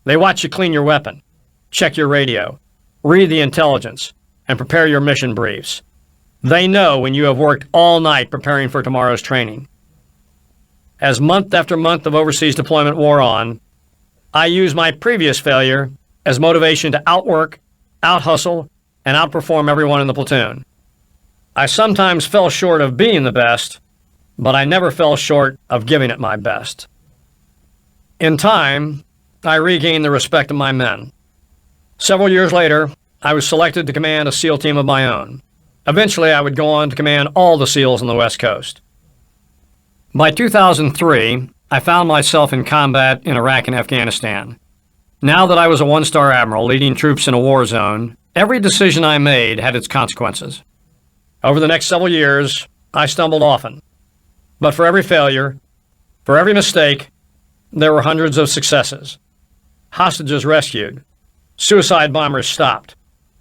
They watch you clean your weapon, check your radio, read the intelligence, and prepare your mission briefs. They know when you have worked all night preparing for tomorrow's training. As month after month of overseas deployment wore on, I used my previous failure as motivation to outwork, out-hustle, and outperform everyone in the platoon. I sometimes fell short of being the best, but I never fell short of giving it my best. In time, I regained the respect of my men. Several years later, I was selected to command a SEAL team of my own. Eventually, I would go on to command all the SEALs on the West Coast. By 2003, I found myself in combat in Iraq and Afghanistan. Now that I was a one-star admiral leading troops in a war zone, every decision I made had its consequences. Over the next several years, I stumbled often. But for every failure, for every mistake, there were hundreds of successes. Hostages rescued, suicide bombers stopped,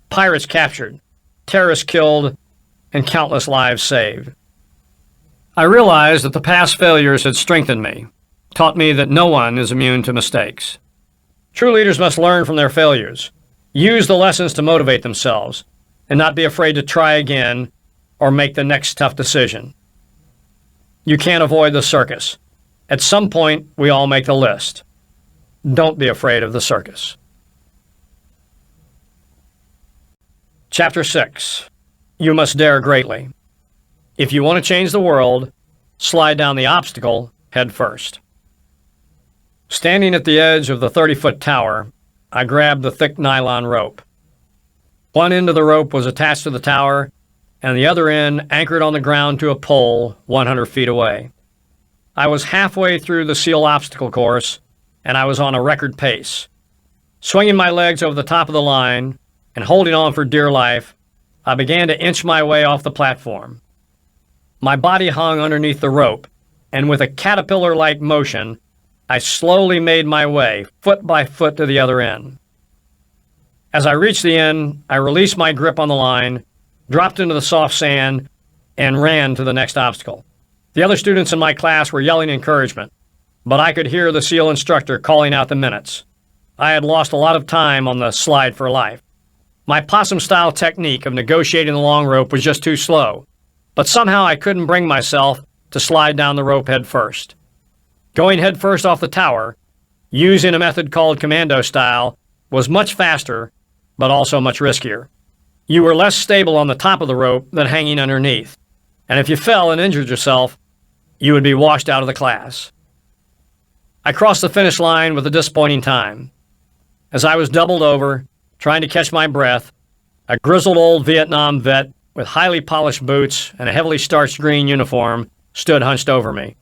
pirates captured, terrorists killed, and countless lives saved. I realized that the past failures had strengthened me, taught me that no one is immune to mistakes. True leaders must learn from their failures, use the lessons to motivate themselves, and not be afraid to try again or make the next tough decision. You can't avoid the circus. At some point, we all make the list. Don't be afraid of the circus. Chapter 6. You must dare greatly. If you want to change the world, slide down the obstacle head first. Standing at the edge of the 30-foot tower, I grabbed the thick nylon rope. One end of the rope was attached to the tower, and the other end anchored on the ground to a pole 100 feet away. I was halfway through the SEAL obstacle course, and I was on a record pace. Swinging my legs over the top of the line and holding on for dear life, I began to inch my way off the platform. My body hung underneath the rope, and with a caterpillar-like motion, I slowly made my way, foot by foot, to the other end. As I reached the end, I released my grip on the line, dropped into the soft sand, and ran to the next obstacle. The other students in my class were yelling encouragement, but I could hear the SEAL instructor calling out the minutes. I had lost a lot of time on the slide for life. My possum-style technique of negotiating the long rope was just too slow, but somehow I couldn't bring myself to slide down the rope head first. Going head first off the tower, using a method called commando style, was much faster, but also much riskier. You were less stable on the top of the rope than hanging underneath, and if you fell and injured yourself, you would be washed out of the class. I crossed the finish line with a disappointing time. As I was doubled over, trying to catch my breath, a grizzled old Vietnam vet with highly polished boots and a heavily starched green uniform stood hunched over me.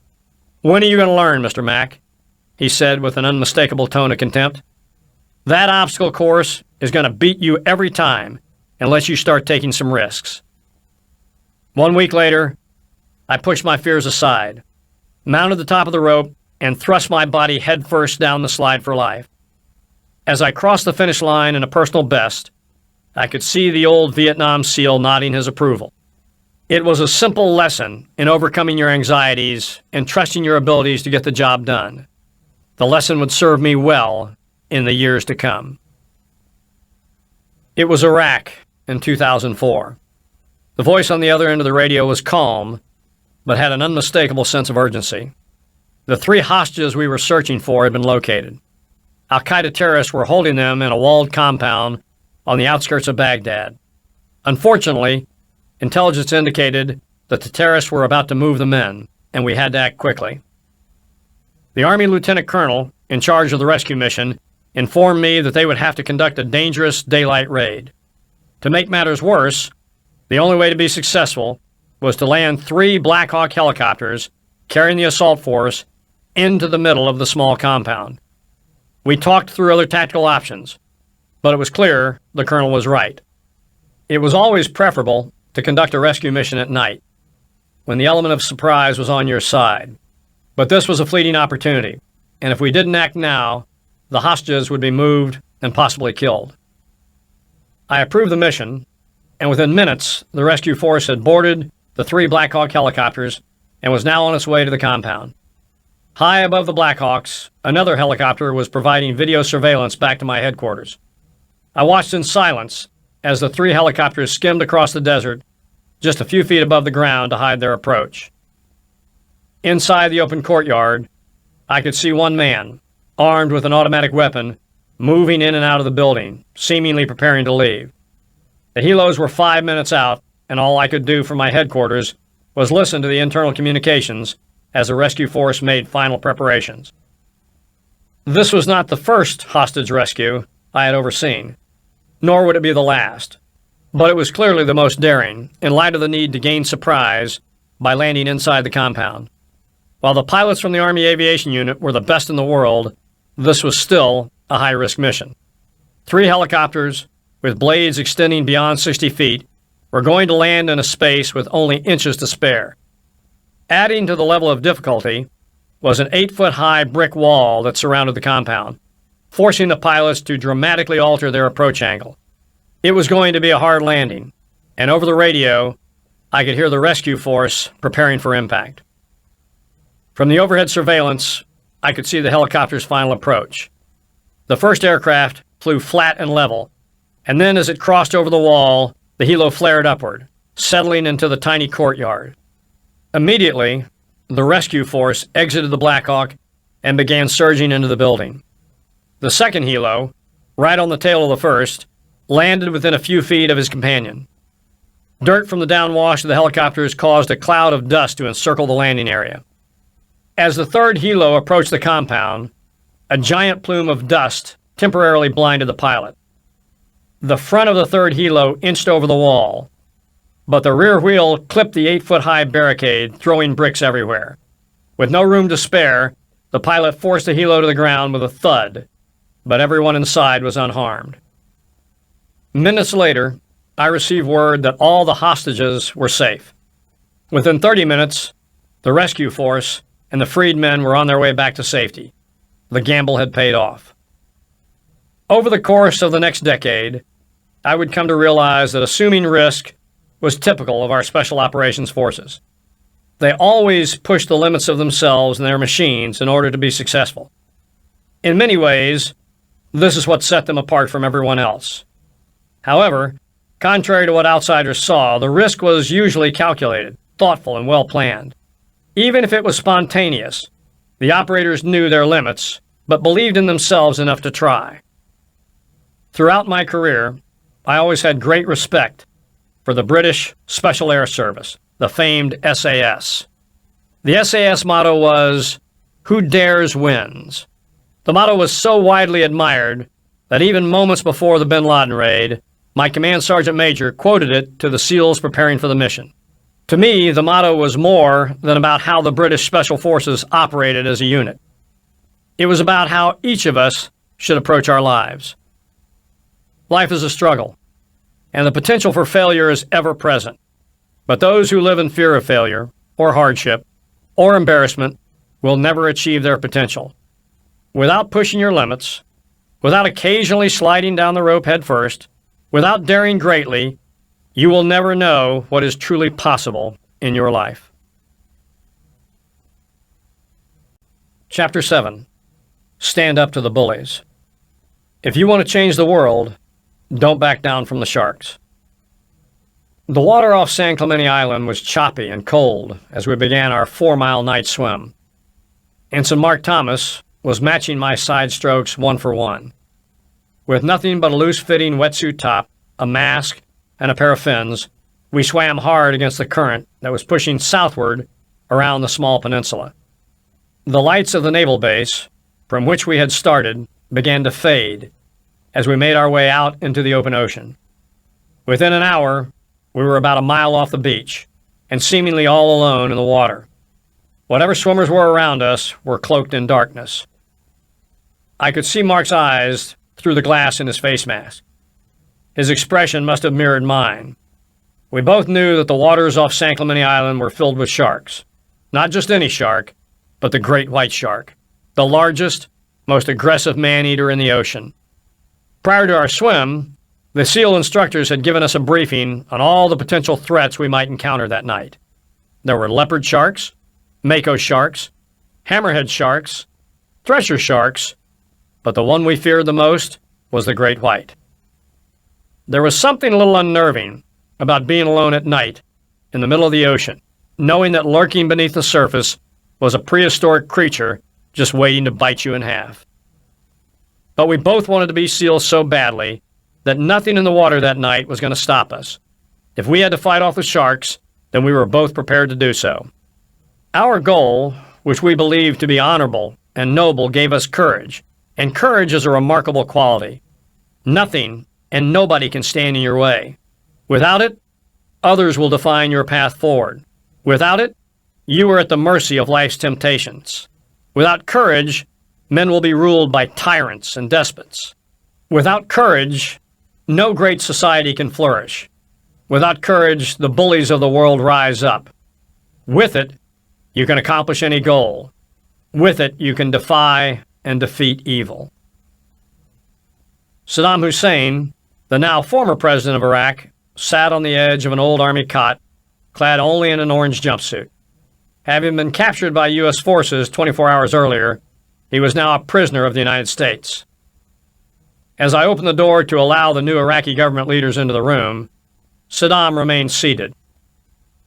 "When are you going to learn, Mr. Mack?" he said with an unmistakable tone of contempt. "That obstacle course is going to beat you every time unless you start taking some risks." 1 week later, I pushed my fears aside, mounted the top of the rope, and thrust my body headfirst down the slide for life. As I crossed the finish line in a personal best, I could see the old Vietnam SEAL nodding his approval. It was a simple lesson in overcoming your anxieties and trusting your abilities to get the job done. The lesson would serve me well in the years to come. It was Iraq in 2004. The voice on the other end of the radio was calm, but had an unmistakable sense of urgency. The 3 hostages we were searching for had been located. Al-Qaeda terrorists were holding them in a walled compound on the outskirts of Baghdad. Unfortunately, intelligence indicated that the terrorists were about to move them in, and we had to act quickly. The Army Lieutenant Colonel in charge of the rescue mission informed me that they would have to conduct a dangerous daylight raid. To make matters worse, the only way to be successful was to land 3 Black Hawk helicopters carrying the assault force into the middle of the small compound. We talked through other tactical options, but it was clear the colonel was right. It was always preferable to conduct a rescue mission at night, when the element of surprise was on your side. But this was a fleeting opportunity, and if we didn't act now, the hostages would be moved and possibly killed. I approved the mission, and within minutes, the rescue force had boarded the 3 Black Hawk helicopters and was now on its way to the compound. High above the Black Hawks, another helicopter was providing video surveillance back to my headquarters. I watched in silence as the 3 helicopters skimmed across the desert just a few feet above the ground to hide their approach. Inside the open courtyard, I could see one man, armed with an automatic weapon, moving in and out of the building, seemingly preparing to leave. The helos were 5 minutes out, and all I could do from my headquarters was listen to the internal communications as the rescue force made final preparations. This was not the first hostage rescue I had overseen, nor would it be the last, but it was clearly the most daring in light of the need to gain surprise by landing inside the compound. While the pilots from the Army Aviation Unit were the best in the world, this was still a high-risk mission. 3 helicopters, with blades extending beyond 60 feet, were going to land in a space with only inches to spare. Adding to the level of difficulty was an 8-foot-high brick wall that surrounded the compound, forcing the pilots to dramatically alter their approach angle. It was going to be a hard landing, and over the radio, I could hear the rescue force preparing for impact. From the overhead surveillance, I could see the helicopter's final approach. The first aircraft flew flat and level, and then as it crossed over the wall, the helo flared upward, settling into the tiny courtyard. Immediately, the rescue force exited the Black Hawk and began surging into the building. The second helo, right on the tail of the first, landed within a few feet of his companion. Dirt from the downwash of the helicopters caused a cloud of dust to encircle the landing area. As the third helo approached the compound, A giant plume of dust temporarily blinded the pilot. The front of the third helo inched over the wall, but the rear wheel clipped the 8-foot-high barricade, throwing bricks everywhere. With no room to spare, the pilot forced the helo to the ground with a thud, but everyone inside was unharmed. Minutes later, I received word that all the hostages were safe. Within 30 minutes, the rescue force and the freed men were on their way back to safety. The gamble had paid off. Over the course of the next decade, I would come to realize that assuming risk was typical of our Special Operations Forces. They always pushed the limits of themselves and their machines in order to be successful. In many ways, this is what set them apart from everyone else. However, contrary to what outsiders saw, the risk was usually calculated, thoughtful, and well-planned. Even if it was spontaneous, the operators knew their limits, but believed in themselves enough to try. Throughout my career, I always had great respect for the British Special Air Service, the famed SAS. The SAS motto was, "Who dares wins." The motto was so widely admired that even moments before the bin Laden raid, my command sergeant major quoted it to the SEALs preparing for the mission. To me, the motto was more than about how the British Special Forces operated as a unit. It was about how each of us should approach our lives. Life is a struggle, and the potential for failure is ever present. But those who live in fear of failure, or hardship, or embarrassment will never achieve their potential. Without pushing your limits, without occasionally sliding down the rope head first, without daring greatly, you will never know what is truly possible in your life. Chapter 7. Stand up to the bullies. If you want to change the world, don't back down from the sharks. The water off San Clemente Island was choppy and cold as we began our 4-mile night swim. Ensign Mark Thomas was matching my side strokes 1 for 1. With nothing but a loose-fitting wetsuit top, a mask, and a pair of fins, we swam hard against the current that was pushing southward around the small peninsula. The lights of the naval base, from which we had started, began to fade as we made our way out into the open ocean. Within an hour, we were about a mile off the beach, and seemingly all alone in the water. Whatever swimmers were around us were cloaked in darkness. I could see Mark's eyes through the glass in his face mask. His expression must have mirrored mine. We both knew that the waters off San Clemente Island were filled with sharks. Not just any shark, but the great white shark, the largest, most aggressive man-eater in the ocean. Prior to our swim, the SEAL instructors had given us a briefing on all the potential threats we might encounter that night. There were leopard sharks, mako sharks, hammerhead sharks, thresher sharks, but the one we feared the most was the great white. There was something a little unnerving about being alone at night in the middle of the ocean, knowing that lurking beneath the surface was a prehistoric creature just waiting to bite you in half. But we both wanted to be SEALs so badly that nothing in the water that night was going to stop us. If we had to fight off the sharks, then we were both prepared to do so. Our goal, which we believed to be honorable and noble, gave us courage, and courage is a remarkable quality. Nothing and nobody can stand in your way. Without it, others will define your path forward. Without it, you are at the mercy of life's temptations. Without courage, men will be ruled by tyrants and despots. Without courage, no great society can flourish. Without courage, the bullies of the world rise up. With it, you can accomplish any goal. With it, you can defy and defeat evil. Saddam Hussein, the now former president of Iraq, sat on the edge of an old army cot, clad only in an orange jumpsuit. Having been captured by U.S. forces 24 hours earlier, he was now a prisoner of the United States. As I opened the door to allow the new Iraqi government leaders into the room, Saddam remained seated.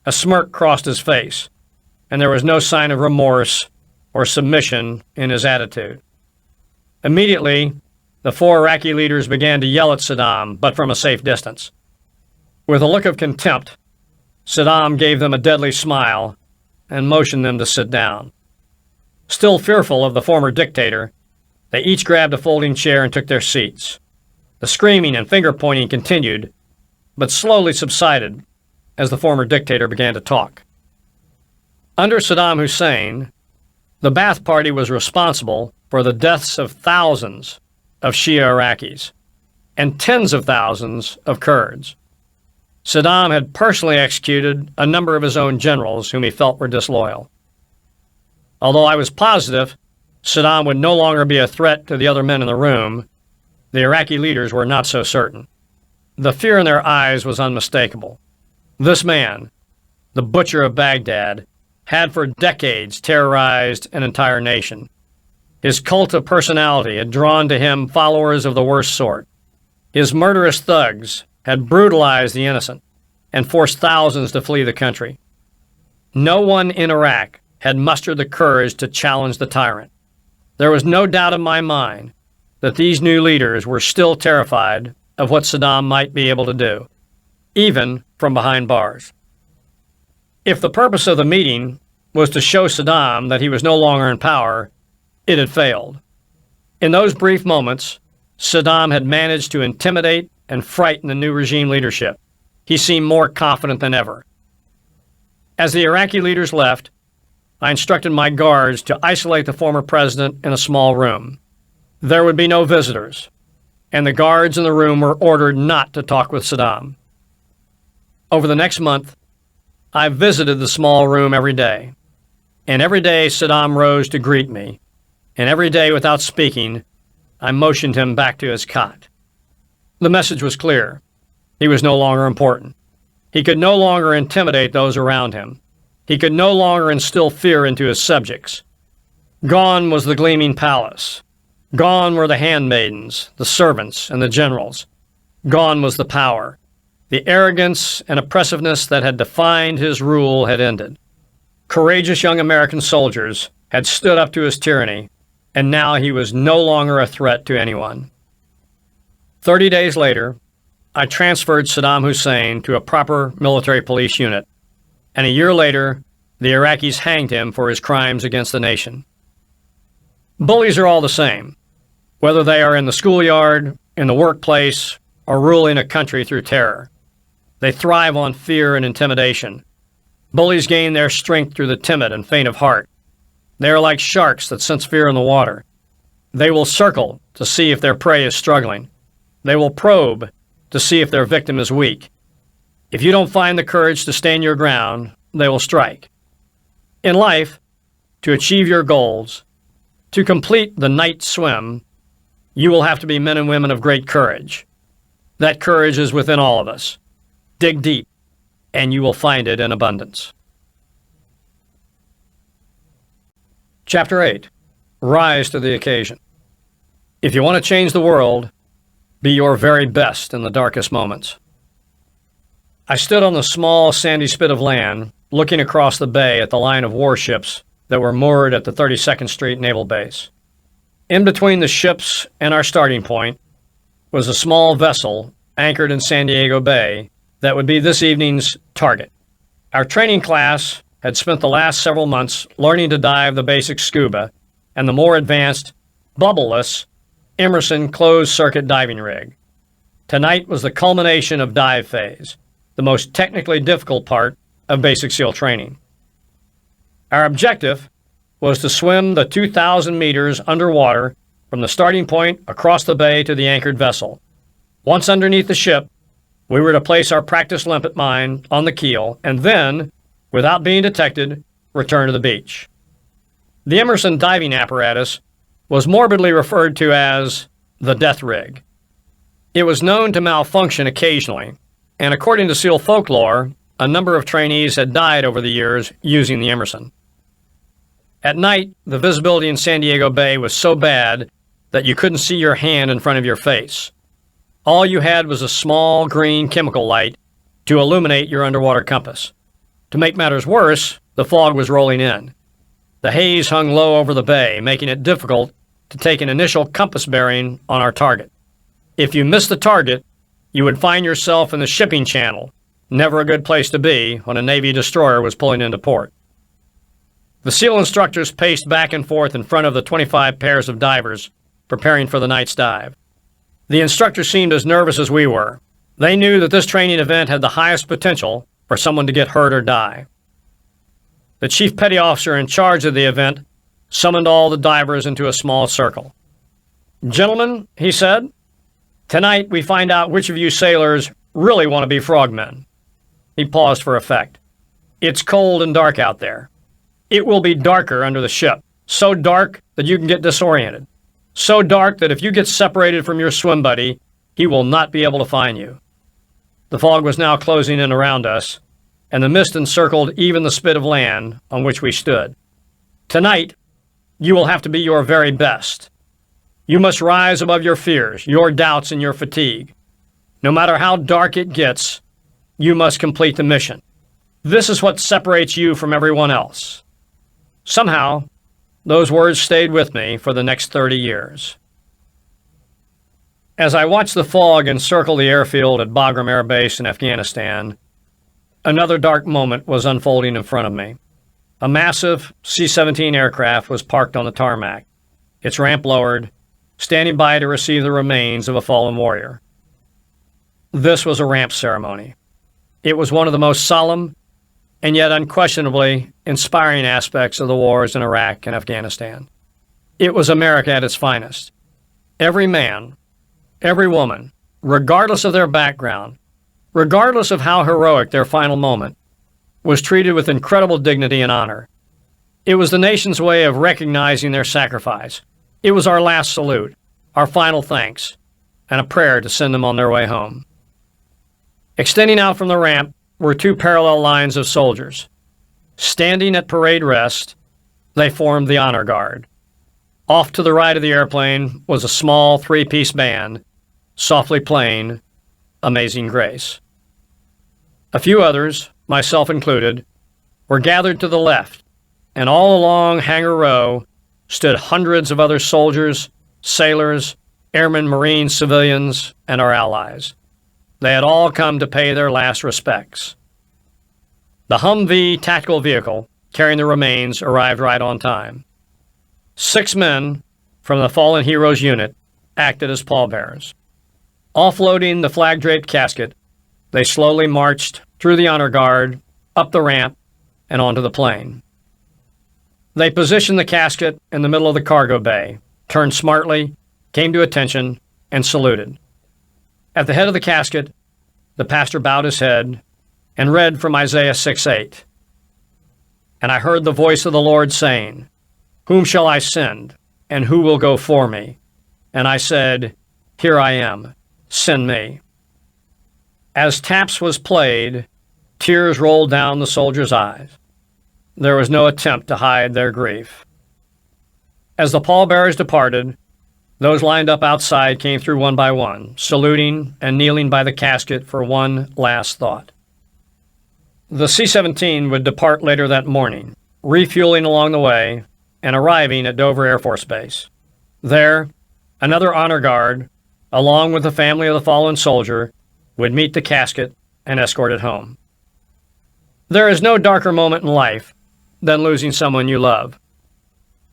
A smirk crossed his face, and there was no sign of remorse or submission in his attitude. Immediately, the 4 Iraqi leaders began to yell at Saddam, but from a safe distance. With a look of contempt, Saddam gave them a deadly smile and motioned them to sit down. Still fearful of the former dictator, They each grabbed a folding chair and took their seats. The screaming and finger-pointing continued, but slowly subsided as the former dictator began to talk. Under Saddam Hussein, the Ba'ath Party was responsible for the deaths of thousands of Shia Iraqis and tens of thousands of Kurds. Saddam had personally executed a number of his own generals whom he felt were disloyal. Although I was positive Saddam would no longer be a threat to the other men in the room, the Iraqi leaders were not so certain. The fear in their eyes was unmistakable. This man, the butcher of Baghdad, had for decades terrorized an entire nation. His cult of personality had drawn to him followers of the worst sort. His murderous thugs had brutalized the innocent and forced thousands to flee the country. No one in Iraq had mustered the courage to challenge the tyrant. There was no doubt in my mind that these new leaders were still terrified of what Saddam might be able to do, even from behind bars. If the purpose of the meeting was to show Saddam that he was no longer in power, it had failed. In those brief moments, Saddam had managed to intimidate and frighten the new regime leadership. He seemed more confident than ever. As the Iraqi leaders left, I instructed my guards to isolate the former president in a small room. There would be no visitors, and the guards in the room were ordered not to talk with Saddam. Over the next month, I visited the small room every day, and every day Saddam rose to greet me, and every day without speaking, I motioned him back to his cot. The message was clear. He was no longer important. He could no longer intimidate those around him. He could no longer instill fear into his subjects. Gone was the gleaming palace. Gone were the handmaidens, the servants, and the generals. Gone was the power. The arrogance and oppressiveness that had defined his rule had ended. Courageous young American soldiers had stood up to his tyranny, and now he was no longer a threat to anyone. 30 days later, I transferred Saddam Hussein to a proper military police unit, and a year later, the Iraqis hanged him for his crimes against the nation. Bullies are all the same, whether they are in the schoolyard, in the workplace, or ruling a country through terror. They thrive on fear and intimidation. Bullies gain their strength through the timid and faint of heart. They are like sharks that sense fear in the water. They will circle to see if their prey is struggling. They will probe to see if their victim is weak. If you don't find the courage to stand your ground, they will strike. In life, to achieve your goals, to complete the night swim, you will have to be men and women of great courage. That courage is within all of us. Dig deep, and you will find it in abundance. Chapter 8. Rise to the occasion. If you want to change the world, be your very best in the darkest moments. I stood on the small sandy spit of land, looking across the bay at the line of warships that were moored at the 32nd Street Naval Base. In between the ships and our starting point was a small vessel anchored in San Diego Bay that would be this evening's target. Our training class had spent the last several months learning to dive the basic scuba and the more advanced, bubbleless Emerson closed-circuit diving rig. Tonight was the culmination of dive phase, the most technically difficult part of basic SEAL training. Our objective was to swim the 2,000 meters underwater from the starting point across the bay to the anchored vessel. Once underneath the ship, we were to place our practice limpet mine on the keel and then, without being detected, return to the beach. The Emerson diving apparatus was morbidly referred to as the death rig. It was known to malfunction occasionally, and according to SEAL folklore, a number of trainees had died over the years using the Emerson. At night, the visibility in San Diego Bay was so bad that you couldn't see your hand in front of your face. All you had was a small green chemical light to illuminate your underwater compass. To make matters worse, the fog was rolling in. The haze hung low over the bay, making it difficult to take an initial compass bearing on our target. If you missed the target, you would find yourself in the shipping channel, never a good place to be when a Navy destroyer was pulling into port. The SEAL instructors paced back and forth in front of the 25 pairs of divers preparing for the night's dive. The instructors seemed as nervous as we were. They knew that this training event had the highest potential for someone to get hurt or die. The chief petty officer in charge of the event summoned all the divers into a small circle. "Gentlemen," he said, "tonight we find out which of you sailors really want to be frogmen." He paused for effect. "It's cold and dark out there. It will be darker under the ship, so dark that you can get disoriented. So dark that if you get separated from your swim buddy, he will not be able to find you." The fog was now closing in around us, and the mist encircled even the spit of land on which we stood. "Tonight, you will have to be your very best. You must rise above your fears, your doubts, and your fatigue. No matter how dark it gets, you must complete the mission. This is what separates you from everyone else." Somehow, those words stayed with me for the next 30 years. As I watched the fog encircle the airfield at Bagram Air Base in Afghanistan, another dark moment was unfolding in front of me. A massive C-17 aircraft was parked on the tarmac, its ramp lowered, standing by to receive the remains of a fallen warrior. This was a ramp ceremony. It was one of the most solemn and yet unquestionably inspiring aspects of the wars in Iraq and Afghanistan. It was America at its finest. Every man, every woman, regardless of their background, regardless of how heroic their final moment, was treated with incredible dignity and honor. It was the nation's way of recognizing their sacrifice. It was our last salute, our final thanks, and a prayer to send them on their way home. Extending out from the ramp were two parallel lines of soldiers. Standing at parade rest, they formed the honor guard. Off to the right of the airplane was a small three-piece band, softly playing Amazing Grace. A few others, myself included, were gathered to the left, and all along Hangar Row stood hundreds of other soldiers, sailors, airmen, Marines, civilians, and our allies. They had all come to pay their last respects. The Humvee tactical vehicle carrying the remains arrived right on time. 6 men from the fallen heroes unit acted as pallbearers. Offloading the flag-draped casket, they slowly marched through the honor guard, up the ramp, and onto the plane. They positioned the casket in the middle of the cargo bay, turned smartly, came to attention, and saluted. At the head of the casket, the pastor bowed his head and read from Isaiah 6:8. "And I heard the voice of the Lord saying, 'Whom shall I send, and who will go for me? And I said, Here I am, send me.'" As taps was played, tears rolled down the soldiers' eyes. There was no attempt to hide their grief. As the pallbearers departed, those lined up outside came through one by one, saluting and kneeling by the casket for one last thought. The C-17 would depart later that morning, refueling along the way and arriving at Dover Air Force Base. There, another honor guard, along with the family of the fallen soldier, would meet the casket and escort it home. There is no darker moment in life than losing someone you love.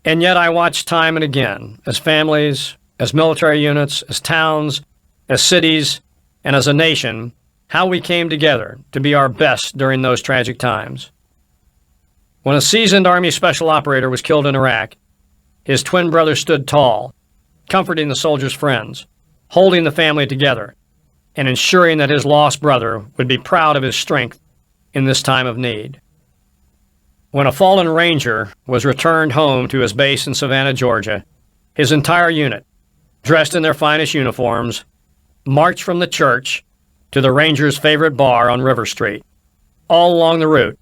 And yet I watch time and again, as families, as military units, as towns, as cities, and as a nation, how we came together to be our best during those tragic times. When a seasoned Army special operator was killed in Iraq, his twin brother stood tall, comforting the soldier's friends, holding the family together, and ensuring that his lost brother would be proud of his strength in this time of need. When a fallen Ranger was returned home to his base in Savannah, Georgia, his entire unit, dressed in their finest uniforms, marched from the church to the Rangers' favorite bar on River Street. All along the route,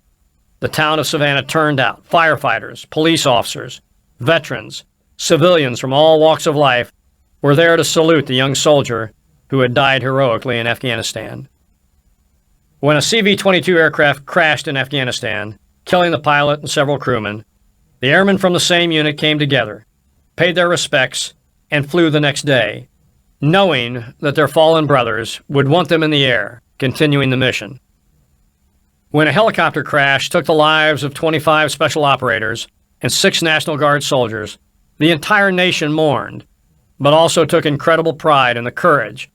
the town of Savannah turned out firefighters, police officers, veterans, civilians from all walks of life were there to salute the young soldier who had died heroically in Afghanistan. When a CV-22 aircraft crashed in Afghanistan, killing the pilot and several crewmen, the airmen from the same unit came together, paid their respects, and flew the next day, knowing that their fallen brothers would want them in the air, continuing the mission. When a helicopter crash took the lives of 25 special operators and 6 National Guard soldiers, the entire nation mourned, but also took incredible pride in the courage,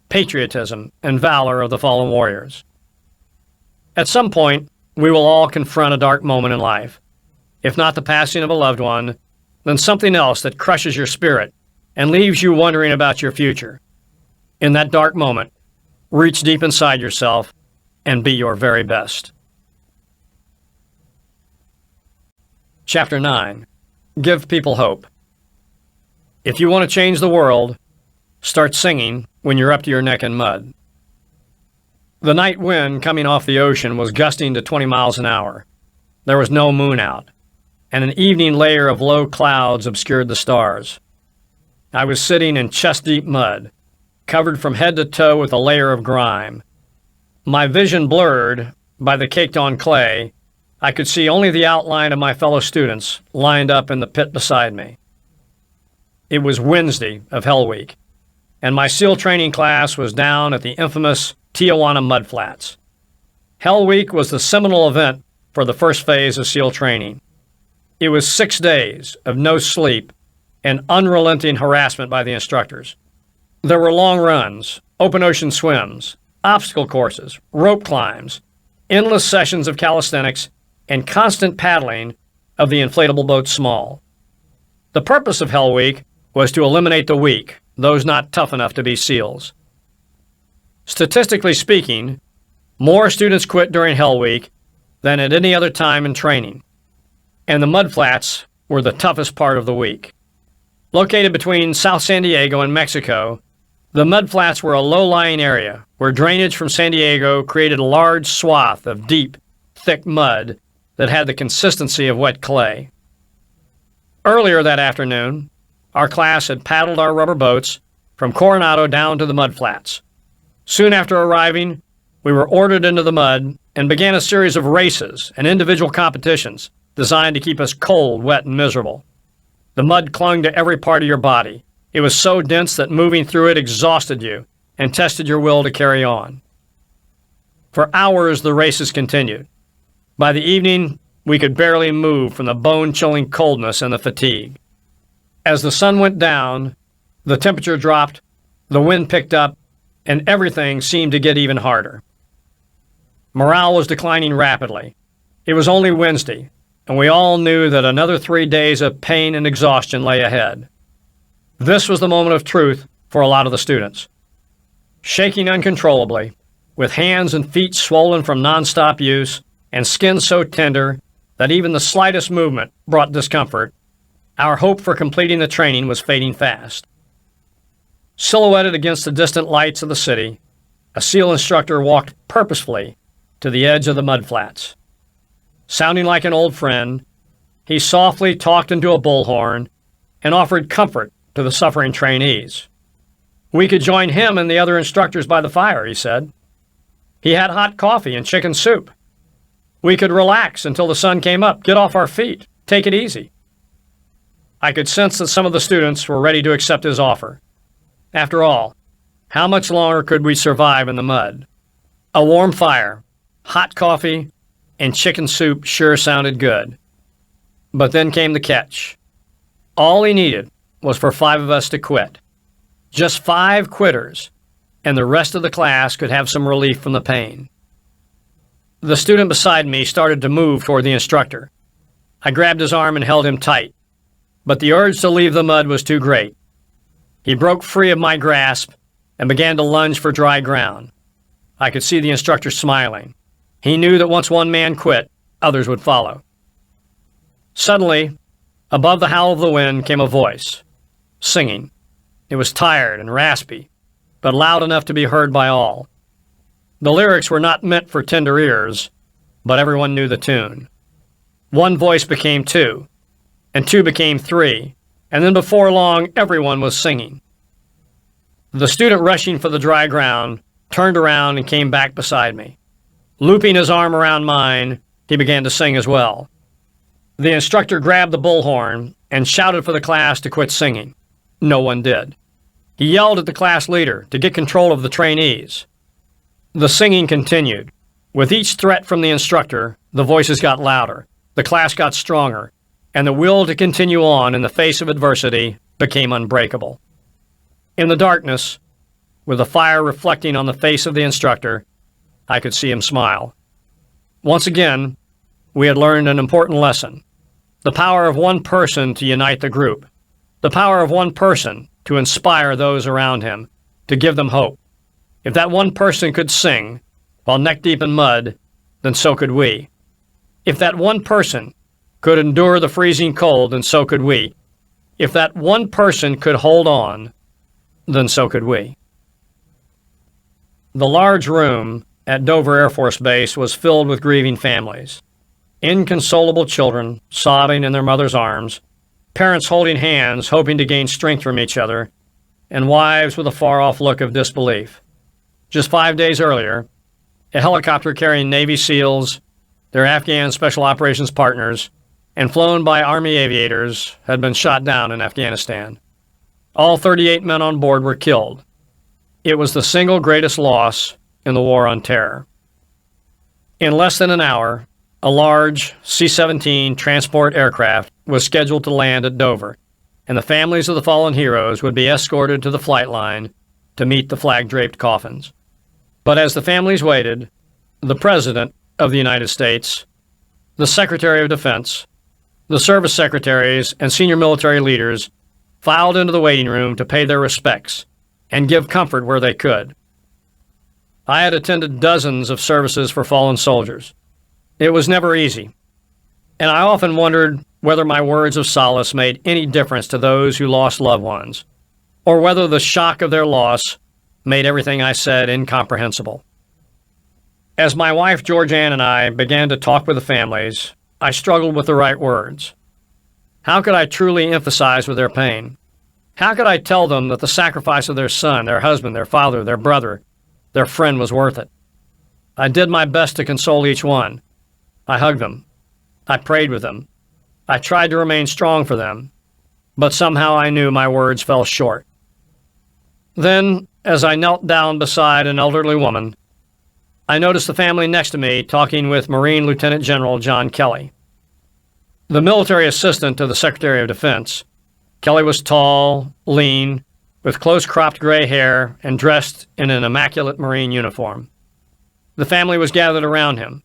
patriotism, and valor of the fallen warriors. At some point, we will all confront a dark moment in life. If not the passing of a loved one, then something else that crushes your spirit and leaves you wondering about your future. In that dark moment, reach deep inside yourself and be your very best. Chapter 9. Give people hope. If you want to change the world, start singing when you're up to your neck in mud. The night wind coming off the ocean was gusting to 20 miles an hour. There was no moon out, and an evening layer of low clouds obscured the stars. I was sitting in chest-deep mud, covered from head to toe with a layer of grime. My vision blurred by the caked-on clay. I could see only the outline of my fellow students lined up in the pit beside me. It was Wednesday of Hell Week, and my SEAL training class was down at the infamous Tijuana Mudflats. Hell Week was the seminal event for the first phase of SEAL training. It was 6 days of no sleep and unrelenting harassment by the instructors. There were long runs, open ocean swims, obstacle courses, rope climbs, endless sessions of calisthenics, and constant paddling of the inflatable boat Small. The purpose of Hell Week was to eliminate the weak, those not tough enough to be SEALs. Statistically speaking, more students quit during Hell Week than at any other time in training, and the mudflats were the toughest part of the week. Located between South San Diego and Mexico, the mudflats were a low-lying area where drainage from San Diego created a large swath of deep, thick mud that had the consistency of wet clay. Earlier that afternoon, our class had paddled our rubber boats from Coronado down to the mudflats. Soon after arriving, we were ordered into the mud and began a series of races and individual competitions designed to keep us cold, wet, and miserable. The mud clung to every part of your body. It was so dense that moving through it exhausted you and tested your will to carry on. For hours, the races continued. By the evening, we could barely move from the bone-chilling coldness and the fatigue. As the sun went down, the temperature dropped, the wind picked up, and everything seemed to get even harder. Morale was declining rapidly. It was only Wednesday, and we all knew that another 3 days of pain and exhaustion lay ahead. This was the moment of truth for a lot of the students. Shaking uncontrollably, with hands and feet swollen from nonstop use, and skin so tender that even the slightest movement brought discomfort, our hope for completing the training was fading fast. Silhouetted against the distant lights of the city, a SEAL instructor walked purposefully to the edge of the mudflats. Sounding like an old friend, he softly talked into a bullhorn and offered comfort to the suffering trainees. We could join him and the other instructors by the fire, he said. He had hot coffee and chicken soup. We could relax until the sun came up, get off our feet, take it easy. I could sense that some of the students were ready to accept his offer. After all, how much longer could we survive in the mud? A warm fire, hot coffee, and chicken soup sure sounded good. But then came the catch. All he needed was for 5 of us to quit. Just 5 quitters, and the rest of the class could have some relief from the pain. The student beside me started to move toward the instructor. I grabbed his arm and held him tight, but the urge to leave the mud was too great. He broke free of my grasp and began to lunge for dry ground. I could see the instructor smiling. He knew that once one man quit, others would follow. Suddenly, above the howl of the wind came a voice, singing. It was tired and raspy, but loud enough to be heard by all. The lyrics were not meant for tender ears, but everyone knew the tune. One voice became 2, and 2 became 3, and then before long, everyone was singing. The student rushing for the dry ground turned around and came back beside me. Looping his arm around mine, he began to sing as well. The instructor grabbed the bullhorn and shouted for the class to quit singing. No one did. He yelled at the class leader to get control of the trainees. The singing continued. With each threat from the instructor, the voices got louder, the class got stronger, and the will to continue on in the face of adversity became unbreakable. In the darkness, with the fire reflecting on the face of the instructor, I could see him smile. Once again, we had learned an important lesson. The power of one person to unite the group. The power of one person to inspire those around him, to give them hope. If that one person could sing while neck-deep in mud, then so could we. If that one person could endure the freezing cold, then so could we. If that one person could hold on, then so could we. The large room at Dover Air Force Base was filled with grieving families. Inconsolable children sobbing in their mother's arms, parents holding hands, hoping to gain strength from each other, and wives with a far-off look of disbelief. Just 5 days earlier, a helicopter carrying Navy SEALs, their Afghan Special Operations partners, and flown by Army aviators had been shot down in Afghanistan. All 38 men on board were killed. It was the single greatest loss in the War on Terror. In less than an hour, a large C-17 transport aircraft was scheduled to land at Dover, and the families of the fallen heroes would be escorted to the flight line to meet the flag-draped coffins. But as the families waited, the President of the United States, the Secretary of Defense, the service secretaries, and senior military leaders filed into the waiting room to pay their respects and give comfort where they could. I had attended dozens of services for fallen soldiers. It was never easy, and I often wondered whether my words of solace made any difference to those who lost loved ones, or whether the shock of their loss made everything I said incomprehensible. As my wife Georgianne and I began to talk with the families, I struggled with the right words. How could I truly emphasize with their pain? How could I tell them that the sacrifice of their son, their husband, their father, their brother, their friend was worth it? I did my best to console each one. I hugged them. I prayed with them. I tried to remain strong for them, but somehow I knew my words fell short. Then, as I knelt down beside an elderly woman, I noticed the family next to me talking with Marine Lieutenant General John Kelly. The military assistant to the Secretary of Defense, Kelly was tall, lean, with close-cropped gray hair and dressed in an immaculate Marine uniform. The family was gathered around him,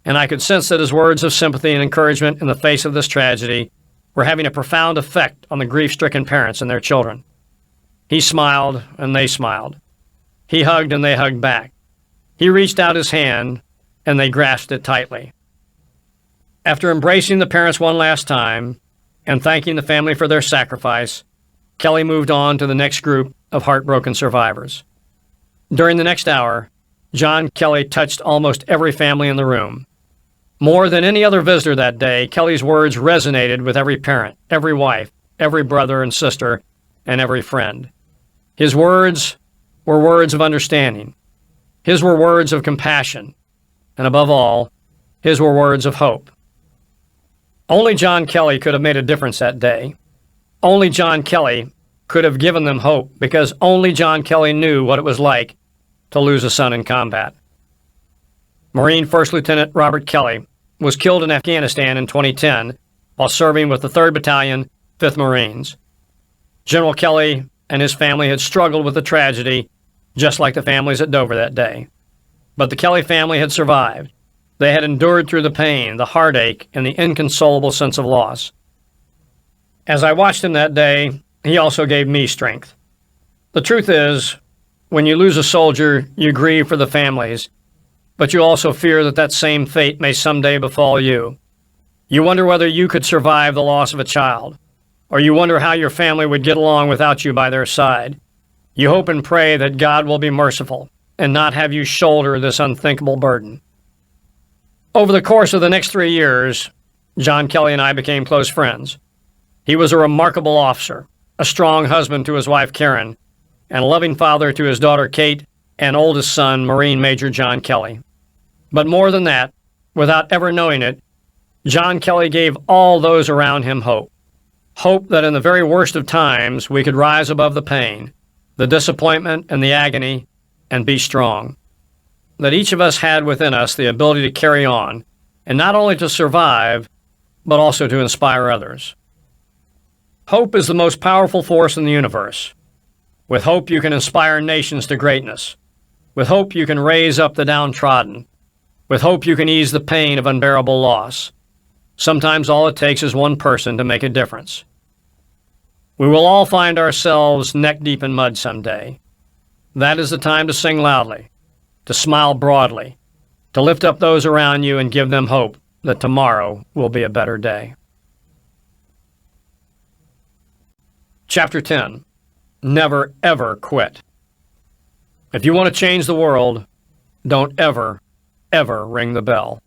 and I could sense that his words of sympathy and encouragement in the face of this tragedy were having a profound effect on the grief-stricken parents and their children. He smiled, and they smiled. He hugged, and they hugged back. He reached out his hand, and they grasped it tightly. After embracing the parents one last time and thanking the family for their sacrifice, Kelly moved on to the next group of heartbroken survivors. During the next hour, John Kelly touched almost every family in the room. More than any other visitor that day, Kelly's words resonated with every parent, every wife, every brother and sister, and every friend. His words were words of understanding. His were words of compassion. And above all, his were words of hope. Only John Kelly could have made a difference that day. Only John Kelly could have given them hope, because only John Kelly knew what it was like to lose a son in combat. Marine First Lieutenant Robert Kelly was killed in Afghanistan in 2010 while serving with the 3rd Battalion, 5th Marines. General Kelly and his family had struggled with the tragedy just like the families at Dover that day. But the Kelly family had survived. They had endured through the pain, the heartache, and the inconsolable sense of loss. As I watched him that day, he also gave me strength. The truth is, when you lose a soldier, you grieve for the families, but you also fear that that same fate may someday befall you. You wonder whether you could survive the loss of a child, or you wonder how your family would get along without you by their side. You hope and pray that God will be merciful and not have you shoulder this unthinkable burden. Over the course of the next 3 years, John Kelly and I became close friends. He was a remarkable officer, a strong husband to his wife Karen, and a loving father to his daughter Kate and oldest son, Marine Major John Kelly. But more than that, without ever knowing it, John Kelly gave all those around him hope. Hope that in the very worst of times we could rise above the pain, the disappointment and the agony, and be strong. That each of us had within us the ability to carry on, and not only to survive, but also to inspire others. Hope is the most powerful force in the universe. With hope you can inspire nations to greatness. With hope you can raise up the downtrodden. With hope you can ease the pain of unbearable loss. Sometimes all it takes is one person to make a difference. We will all find ourselves neck-deep in mud someday. That is the time to sing loudly, to smile broadly, to lift up those around you and give them hope that tomorrow will be a better day. Chapter 10. Never, ever quit. If you want to change the world, don't ever, ever ring the bell.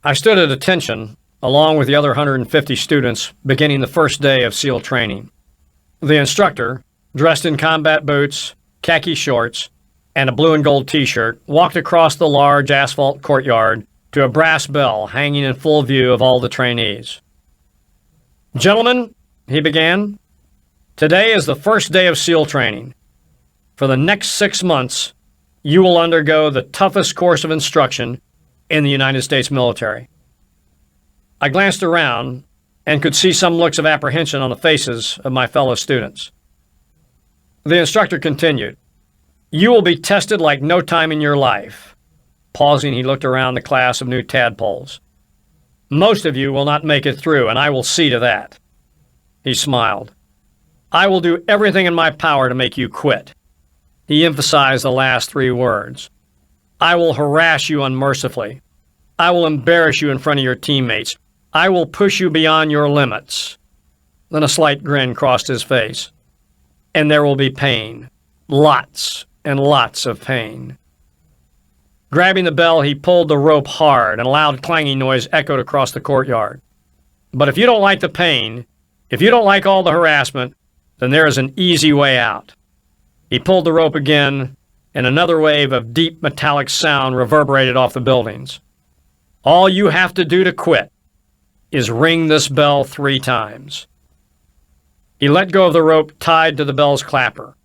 I stood at attention, along with the other 150 students, beginning the first day of SEAL training. The instructor, dressed in combat boots, khaki shorts, and a blue and gold t-shirt, walked across the large asphalt courtyard to a brass bell hanging in full view of all the trainees. "Gentlemen," he began, "today is the first day of SEAL training. For the next 6 months, you will undergo the toughest course of instruction in the United States military." I glanced around and could see some looks of apprehension on the faces of my fellow students. The instructor continued, "You will be tested like no time in your life." Pausing, he looked around the class of new tadpoles. "Most of you will not make it through, and I will see to that." He smiled. "I will do everything in my power to make you quit." He emphasized the last 3 words. "I will harass you unmercifully. I will embarrass you in front of your teammates. I will push you beyond your limits." Then a slight grin crossed his face. "And there will be pain. Lots and lots of pain." Grabbing the bell, he pulled the rope hard, and a loud clanging noise echoed across the courtyard. "But if you don't like the pain, if you don't like all the harassment, then there is an easy way out." He pulled the rope again, and another wave of deep metallic sound reverberated off the buildings. "All you have to do to quit is ring this bell 3 times. He let go of the rope tied to the bell's clapper.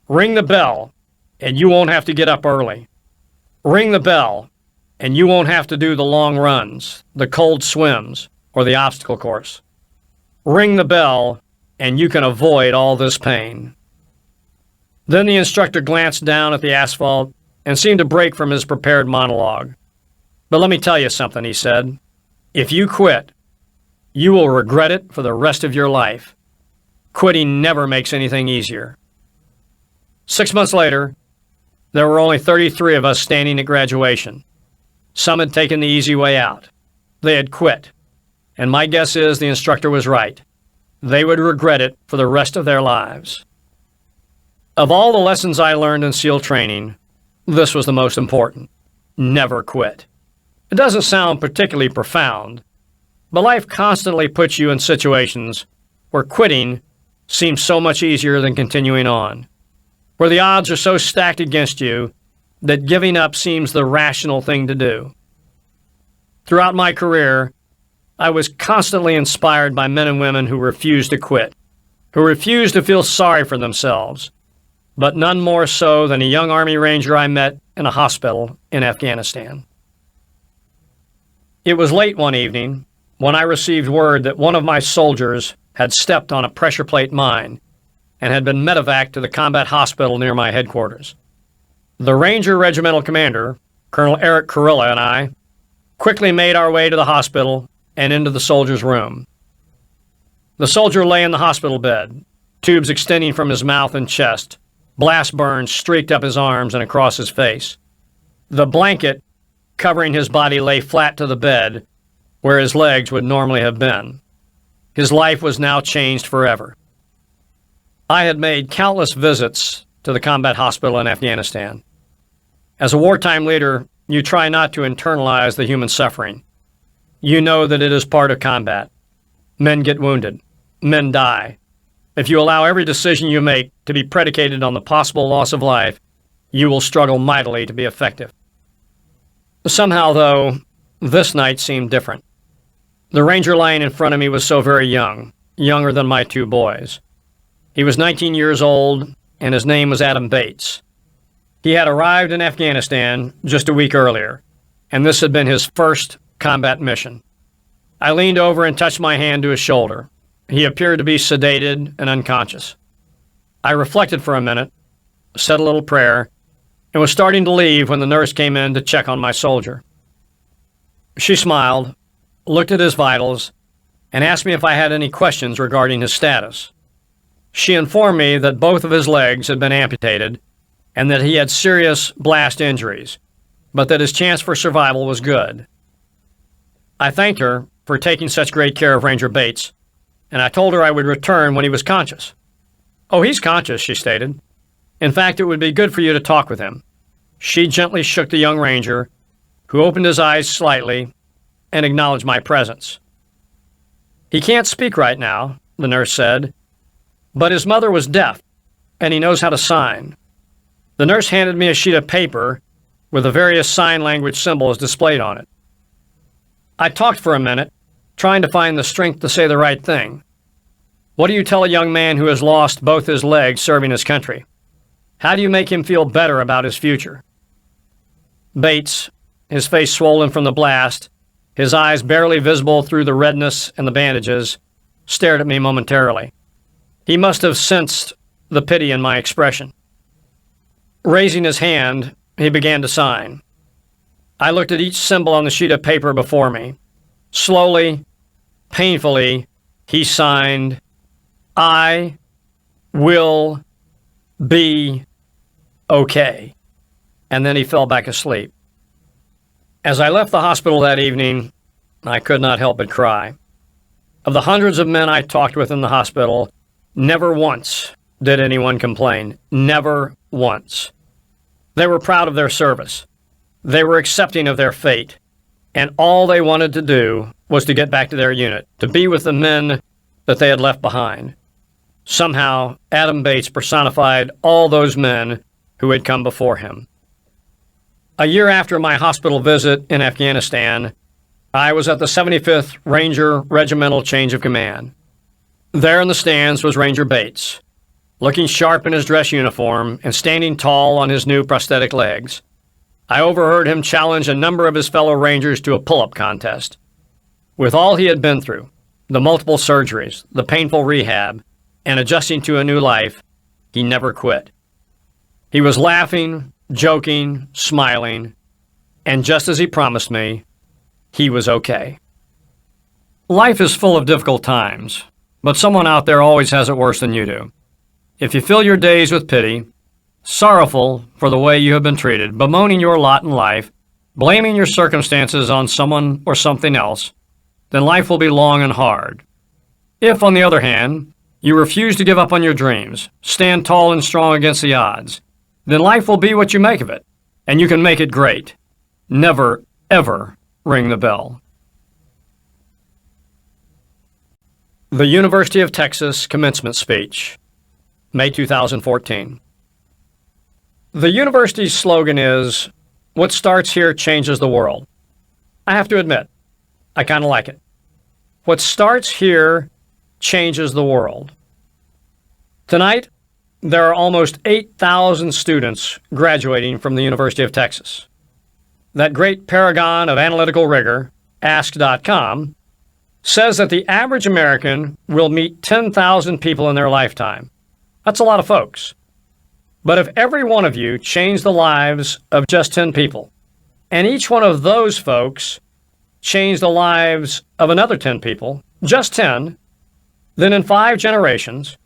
"Ring the bell, and you won't have to get up early. Ring the bell, and you won't have to do the long runs, the cold swims, or the obstacle course. Ring the bell, and you can avoid all this pain." Then the instructor glanced down at the asphalt and seemed to break from his prepared monologue. "But let me tell you something," he said. "If you quit, you will regret it for the rest of your life. Quitting never makes anything easier." 6 months later, there were only 33 of us standing at graduation. Some had taken the easy way out. They had quit. And my guess is the instructor was right. They would regret it for the rest of their lives. Of all the lessons I learned in SEAL training, this was the most important. Never quit. It doesn't sound particularly profound, but life constantly puts you in situations where quitting seems so much easier than continuing on, where the odds are so stacked against you that giving up seems the rational thing to do. Throughout my career, I was constantly inspired by men and women who refused to quit, who refused to feel sorry for themselves, but none more so than a young Army Ranger I met in a hospital in Afghanistan. It was late one evening when I received word that one of my soldiers had stepped on a pressure plate mine and had been medevaced to the combat hospital near my headquarters. The Ranger Regimental Commander, Colonel Eric Kurilla, and I quickly made our way to the hospital and into the soldier's room. The soldier lay in the hospital bed, tubes extending from his mouth and chest, blast burns streaked up his arms and across his face. The blanket covering his body lay flat to the bed, where his legs would normally have been. His life was now changed forever. I had made countless visits to the combat hospital in Afghanistan. As a wartime leader, you try not to internalize the human suffering. You know that it is part of combat. Men get wounded. Men die. If you allow every decision you make to be predicated on the possible loss of life, you will struggle mightily to be effective. Somehow, though, this night seemed different. The Ranger lying in front of me was so very young, younger than my 2 boys. He was 19 years old, and his name was Adam Bates. He had arrived in Afghanistan just a week earlier, and this had been his first combat mission. I leaned over and touched my hand to his shoulder. He appeared to be sedated and unconscious. I reflected for a minute, said a little prayer, and was starting to leave when the nurse came in to check on my soldier. She smiled, looked at his vitals, and asked me if I had any questions regarding his status. She informed me that both of his legs had been amputated and that he had serious blast injuries, but that his chance for survival was good. I thanked her for taking such great care of Ranger Bates, and I told her I would return when he was conscious. "Oh, he's conscious," she stated. "In fact, it would be good for you to talk with him." She gently shook the young ranger, who opened his eyes slightly and acknowledged my presence. "He can't speak right now," the nurse said, "but his mother was deaf, and he knows how to sign." The nurse handed me a sheet of paper with the various sign language symbols displayed on it. I talked for a minute, trying to find the strength to say the right thing. What do you tell a young man who has lost both his legs serving his country? How do you make him feel better about his future? Bates, his face swollen from the blast, his eyes barely visible through the redness and the bandages, stared at me momentarily. He must have sensed the pity in my expression. Raising his hand, he began to sign. I looked at each symbol on the sheet of paper before me. Slowly, painfully, he signed, "I will be okay." And then he fell back asleep. As I left the hospital that evening, I could not help but cry. Of the hundreds of men I talked with in the hospital, never once did anyone complain. Never once. They were proud of their service. They were accepting of their fate. And all they wanted to do was to get back to their unit, to be with the men that they had left behind. Somehow, Adam Bates personified all those men who had come before him. A year after my hospital visit in Afghanistan, I was at the 75th Ranger Regimental Change of Command. There in the stands was Ranger Bates, looking sharp in his dress uniform and standing tall on his new prosthetic legs. I overheard him challenge a number of his fellow Rangers to a pull-up contest. With all he had been through, the multiple surgeries, the painful rehab, and adjusting to a new life, he never quit. He was laughing, joking, smiling, and just as he promised me, he was okay. Life is full of difficult times, but someone out there always has it worse than you do. If you fill your days with pity, sorrowful for the way you have been treated, bemoaning your lot in life, blaming your circumstances on someone or something else, then life will be long and hard. If, on the other hand, you refuse to give up on your dreams, stand tall and strong against the odds, then life will be what you make of it, and you can make it great. Never, ever ring the bell. The University of Texas Commencement Speech, May 2014. The university's slogan is, "What starts here changes the world." I have to admit, I kind of like it. What starts here changes the world. Tonight, there are almost 8,000 students graduating from the University of Texas. That great paragon of analytical rigor, Ask.com, says that the average American will meet 10,000 people in their lifetime. That's a lot of folks. But if every one of you changed the lives of just 10 people, and each one of those folks changed the lives of another 10 people, just 10, then in 5 generations,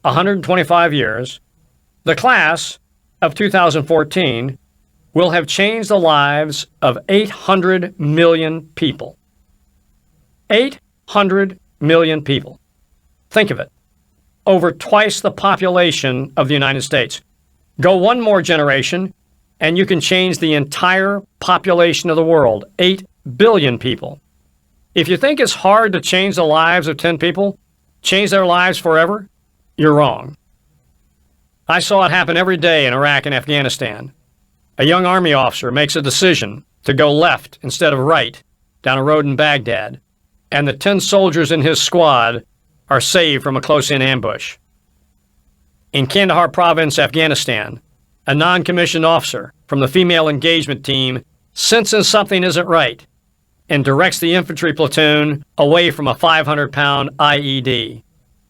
125 years, the class of 2014 will have changed the lives of 800 million people. 800 million people. Think of it. Over twice the population of the United States. Go one more generation, and you can change the entire population of the world, 8 billion people. If you think it's hard to change the lives of 10 people, change their lives forever, you're wrong. I saw it happen every day in Iraq and Afghanistan. A young army officer makes a decision to go left instead of right down a road in Baghdad, and the 10 soldiers in his squad are saved from a close-in ambush. In Kandahar province, Afghanistan, a non-commissioned officer from the female engagement team senses something isn't right and directs the infantry platoon away from a 500-pound IED,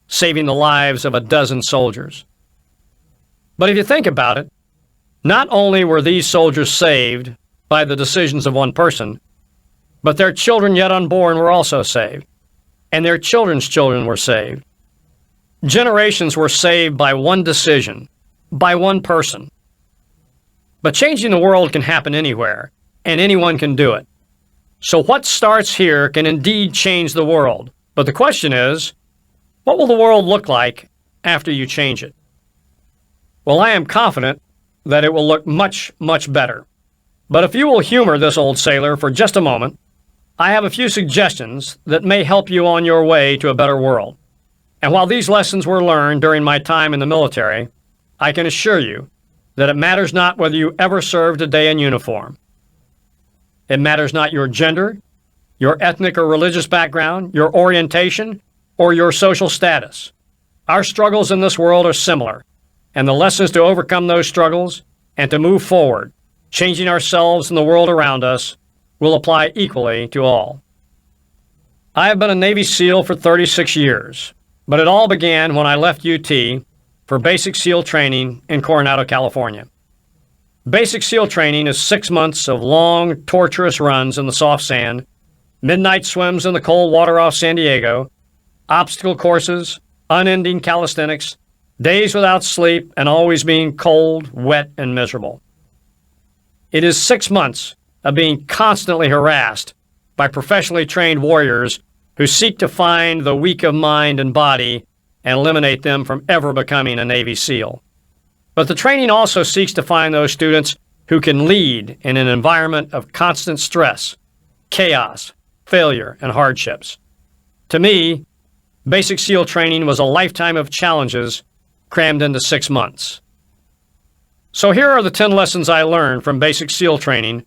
saving the lives of a dozen soldiers. But if you think about it, not only were these soldiers saved by the decisions of one person, but their children yet unborn were also saved, and their children's children were saved. Generations were saved by one decision, by one person. But changing the world can happen anywhere, and anyone can do it. So what starts here can indeed change the world. But the question is, what will the world look like after you change it? Well, I am confident that it will look much, much better. But if you will humor this old sailor for just a moment, I have a few suggestions that may help you on your way to a better world. And while these lessons were learned during my time in the military, I can assure you that it matters not whether you ever served a day in uniform. It matters not your gender, your ethnic or religious background, your orientation, or your social status. Our struggles in this world are similar, and the lessons to overcome those struggles and to move forward, changing ourselves and the world around us, will apply equally to all. I have been a Navy SEAL for 36 years, but it all began when I left UT for basic SEAL training in Coronado, California. Basic SEAL training is 6 months of long, torturous runs in the soft sand, midnight swims in the cold water off San Diego, obstacle courses, unending calisthenics, days without sleep, and always being cold, wet, and miserable. It is 6 months of being constantly harassed by professionally trained warriors who seek to find the weak of mind and body and eliminate them from ever becoming a Navy SEAL. But the training also seeks to find those students who can lead in an environment of constant stress, chaos, failure, and hardships. To me, basic SEAL training was a lifetime of challenges crammed into 6 months. So here are the 10 lessons I learned from basic SEAL training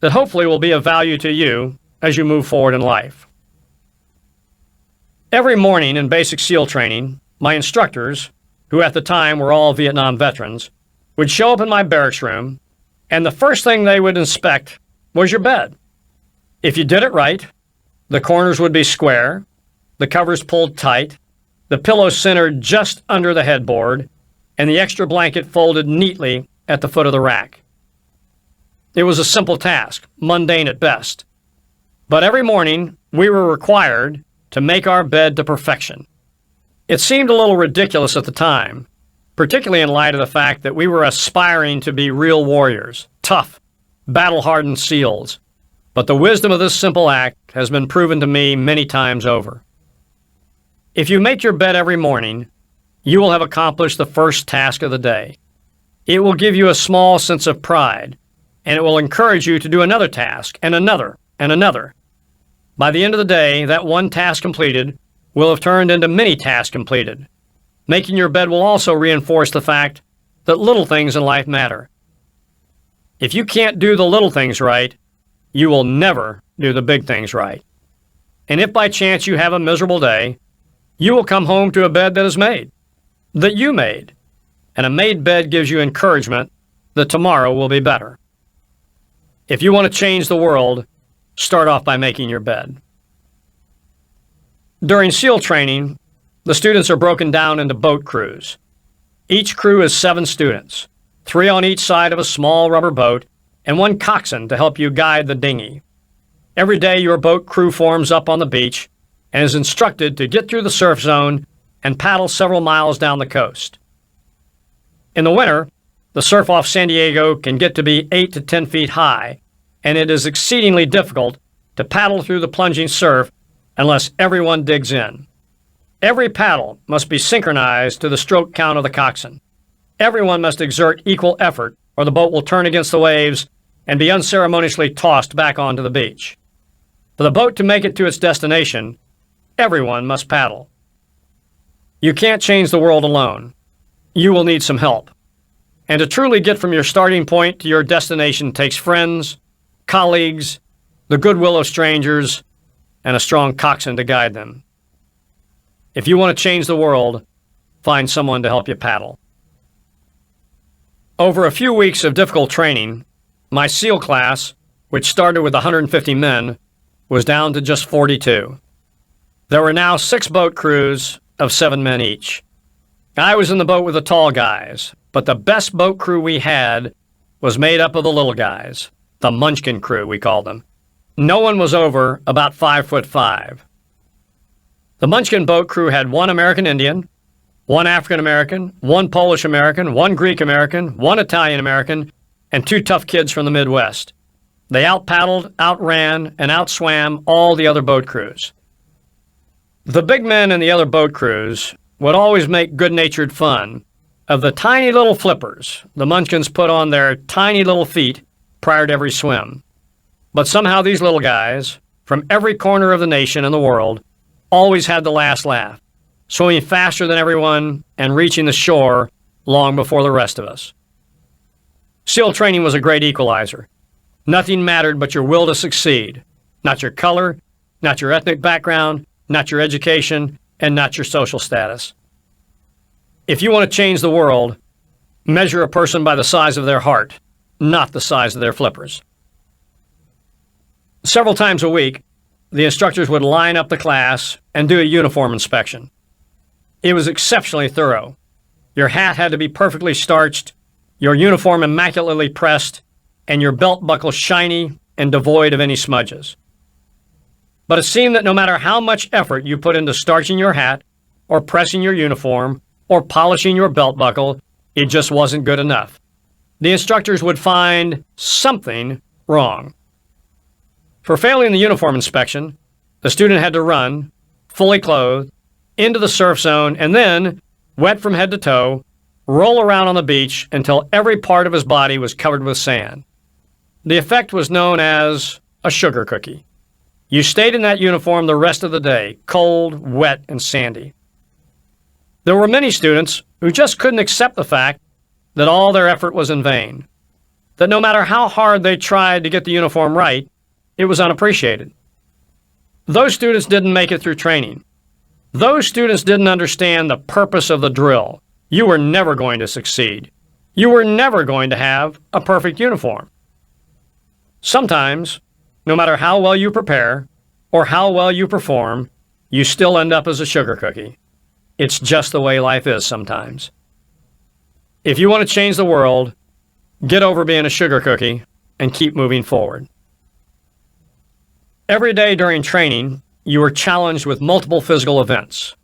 that hopefully will be of value to you as you move forward in life. Every morning in basic SEAL training, my instructors, who at the time were all Vietnam veterans, would show up in my barracks room, and the first thing they would inspect was your bed. If you did it right, the corners would be square, the covers pulled tight, the pillow centered just under the headboard, and the extra blanket folded neatly at the foot of the rack. It was a simple task, mundane at best. But every morning, we were required to make our bed to perfection. It seemed a little ridiculous at the time, particularly in light of the fact that we were aspiring to be real warriors, tough, battle-hardened SEALs. But the wisdom of this simple act has been proven to me many times over. If you make your bed every morning, you will have accomplished the first task of the day. It will give you a small sense of pride, and it will encourage you to do another task, and another, and another. By the end of the day, that one task completed will have turned into many tasks completed. Making your bed will also reinforce the fact that little things in life matter. If you can't do the little things right, you will never do the big things right. And if by chance you have a miserable day, you will come home to a bed that is made, that you made. And a made bed gives you encouragement that tomorrow will be better. If you want to change the world, start off by making your bed. During SEAL training, the students are broken down into boat crews. Each crew is 7 students, 3 on each side of a small rubber boat, and 1 coxswain to help you guide the dinghy. Every day your boat crew forms up on the beach and is instructed to get through the surf zone and paddle several miles down the coast. In the winter, the surf off San Diego can get to be 8 to 10 feet high, and it is exceedingly difficult to paddle through the plunging surf unless everyone digs in. Every paddle must be synchronized to the stroke count of the coxswain. Everyone must exert equal effort, or the boat will turn against the waves and be unceremoniously tossed back onto the beach. For the boat to make it to its destination, everyone must paddle. You can't change the world alone. You will need some help. And to truly get from your starting point to your destination takes friends, colleagues, the goodwill of strangers, and a strong coxswain to guide them. If you want to change the world, find someone to help you paddle. Over a few weeks of difficult training, my SEAL class, which started with 150 men, was down to just 42. There were now 6 boat crews of 7 men each. I was in the boat with the tall guys, but the best boat crew we had was made up of the little guys, the Munchkin crew, we called them. No one was over about 5'5". The Munchkin boat crew had one American Indian, one African American, one Polish American, one Greek American, one Italian American, and 2 tough kids from the Midwest. They out-paddled, outran, and outswam all the other boat crews. The big men in the other boat crews would always make good-natured fun of the tiny little flippers the Munchkins put on their tiny little feet prior to every swim. But somehow these little guys, from every corner of the nation and the world, always had the last laugh, swimming faster than everyone and reaching the shore long before the rest of us. SEAL training was a great equalizer. Nothing mattered but your will to succeed, not your color, not your ethnic background, not your education, and not your social status. If you want to change the world, measure a person by the size of their heart, not the size of their flippers. Several times a week, the instructors would line up the class and do a uniform inspection. It was exceptionally thorough. Your hat had to be perfectly starched, your uniform immaculately pressed, and your belt buckle shiny and devoid of any smudges. But it seemed that no matter how much effort you put into starching your hat, or pressing your uniform, or polishing your belt buckle, it just wasn't good enough. The instructors would find something wrong. For failing the uniform inspection, the student had to run, fully clothed, into the surf zone, and then, wet from head to toe, roll around on the beach until every part of his body was covered with sand. The effect was known as a sugar cookie. You stayed in that uniform the rest of the day, cold, wet, and sandy. There were many students who just couldn't accept the fact that all their effort was in vain, that no matter how hard they tried to get the uniform right, it was unappreciated. Those students didn't make it through training. Those students didn't understand the purpose of the drill. You were never going to succeed. You were never going to have a perfect uniform. Sometimes, no matter how well you prepare or how well you perform, you still end up as a sugar cookie. It's just the way life is sometimes. If you want to change the world, get over being a sugar cookie and keep moving forward. Every day during training, you were challenged with multiple physical events,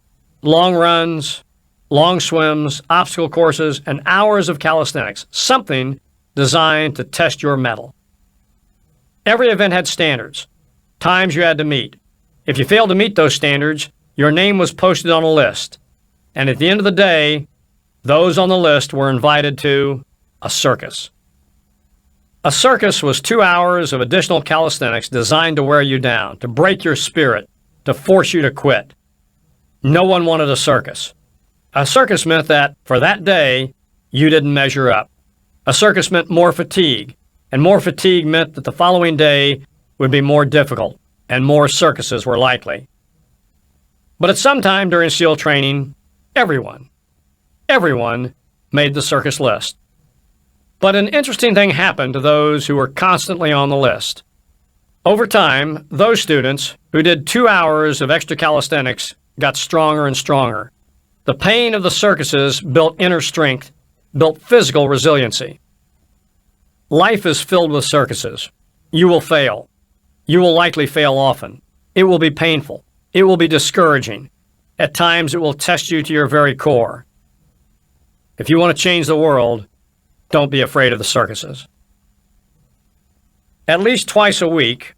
long runs, long swims, obstacle courses, and hours of calisthenics, something designed to test your mettle. Every event had standards, times you had to meet. If you failed to meet those standards, your name was posted on a list, and at the end of the day, those on the list were invited to a circus. A circus was 2 hours of additional calisthenics designed to wear you down, to break your spirit, to force you to quit. No one wanted a circus. A circus meant that, for that day, you didn't measure up. A circus meant more fatigue, and more fatigue meant that the following day would be more difficult, and more circuses were likely. But at some time during SEAL training, everyone made the circus list. But an interesting thing happened to those who were constantly on the list. Over time, those students who did 2 hours of extra calisthenics got stronger and stronger. The pain of the circuses built inner strength, built physical resiliency. Life is filled with circuses. You will fail. You will likely fail often. It will be painful. It will be discouraging. At times, it will test you to your very core. If you want to change the world, don't be afraid of the circuses. At least twice a week,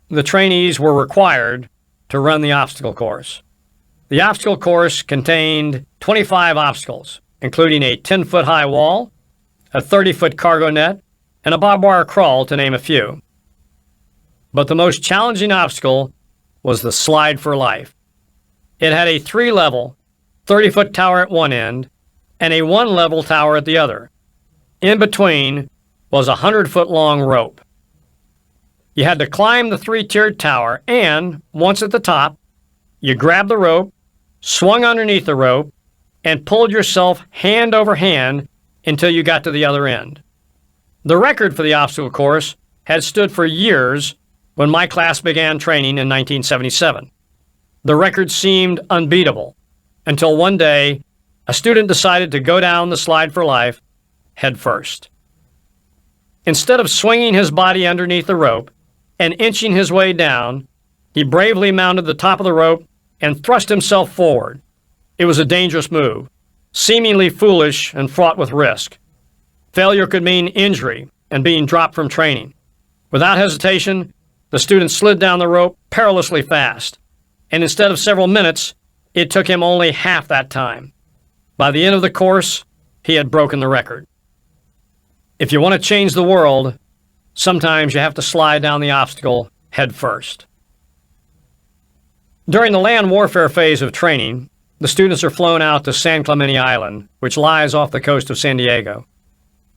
the trainees were required to run the obstacle course. The obstacle course contained 25 obstacles, including a 10-foot high wall, a 30-foot cargo net, and a barbed wire crawl, to name a few. But the most challenging obstacle was the slide for life. It had a 3-level, 30-foot tower at one end and a 1-level tower at the other. In between was a 100-foot-long rope. You had to climb the 3-tiered tower, and once at the top, you grabbed the rope, swung underneath the rope, and pulled yourself hand over hand until you got to the other end. The record for the obstacle course had stood for years when my class began training in 1977. The record seemed unbeatable until one day a student decided to go down the slide for life head first. Instead of swinging his body underneath the rope and inching his way down, he bravely mounted the top of the rope and thrust himself forward. It was a dangerous move, seemingly foolish and fraught with risk. Failure could mean injury and being dropped from training. Without hesitation, the student slid down the rope perilously fast, and instead of several minutes, it took him only half that time. By the end of the course, he had broken the record. If you want to change the world, sometimes you have to slide down the obstacle head first. During the land warfare phase of training, the students are flown out to San Clemente Island, which lies off the coast of San Diego.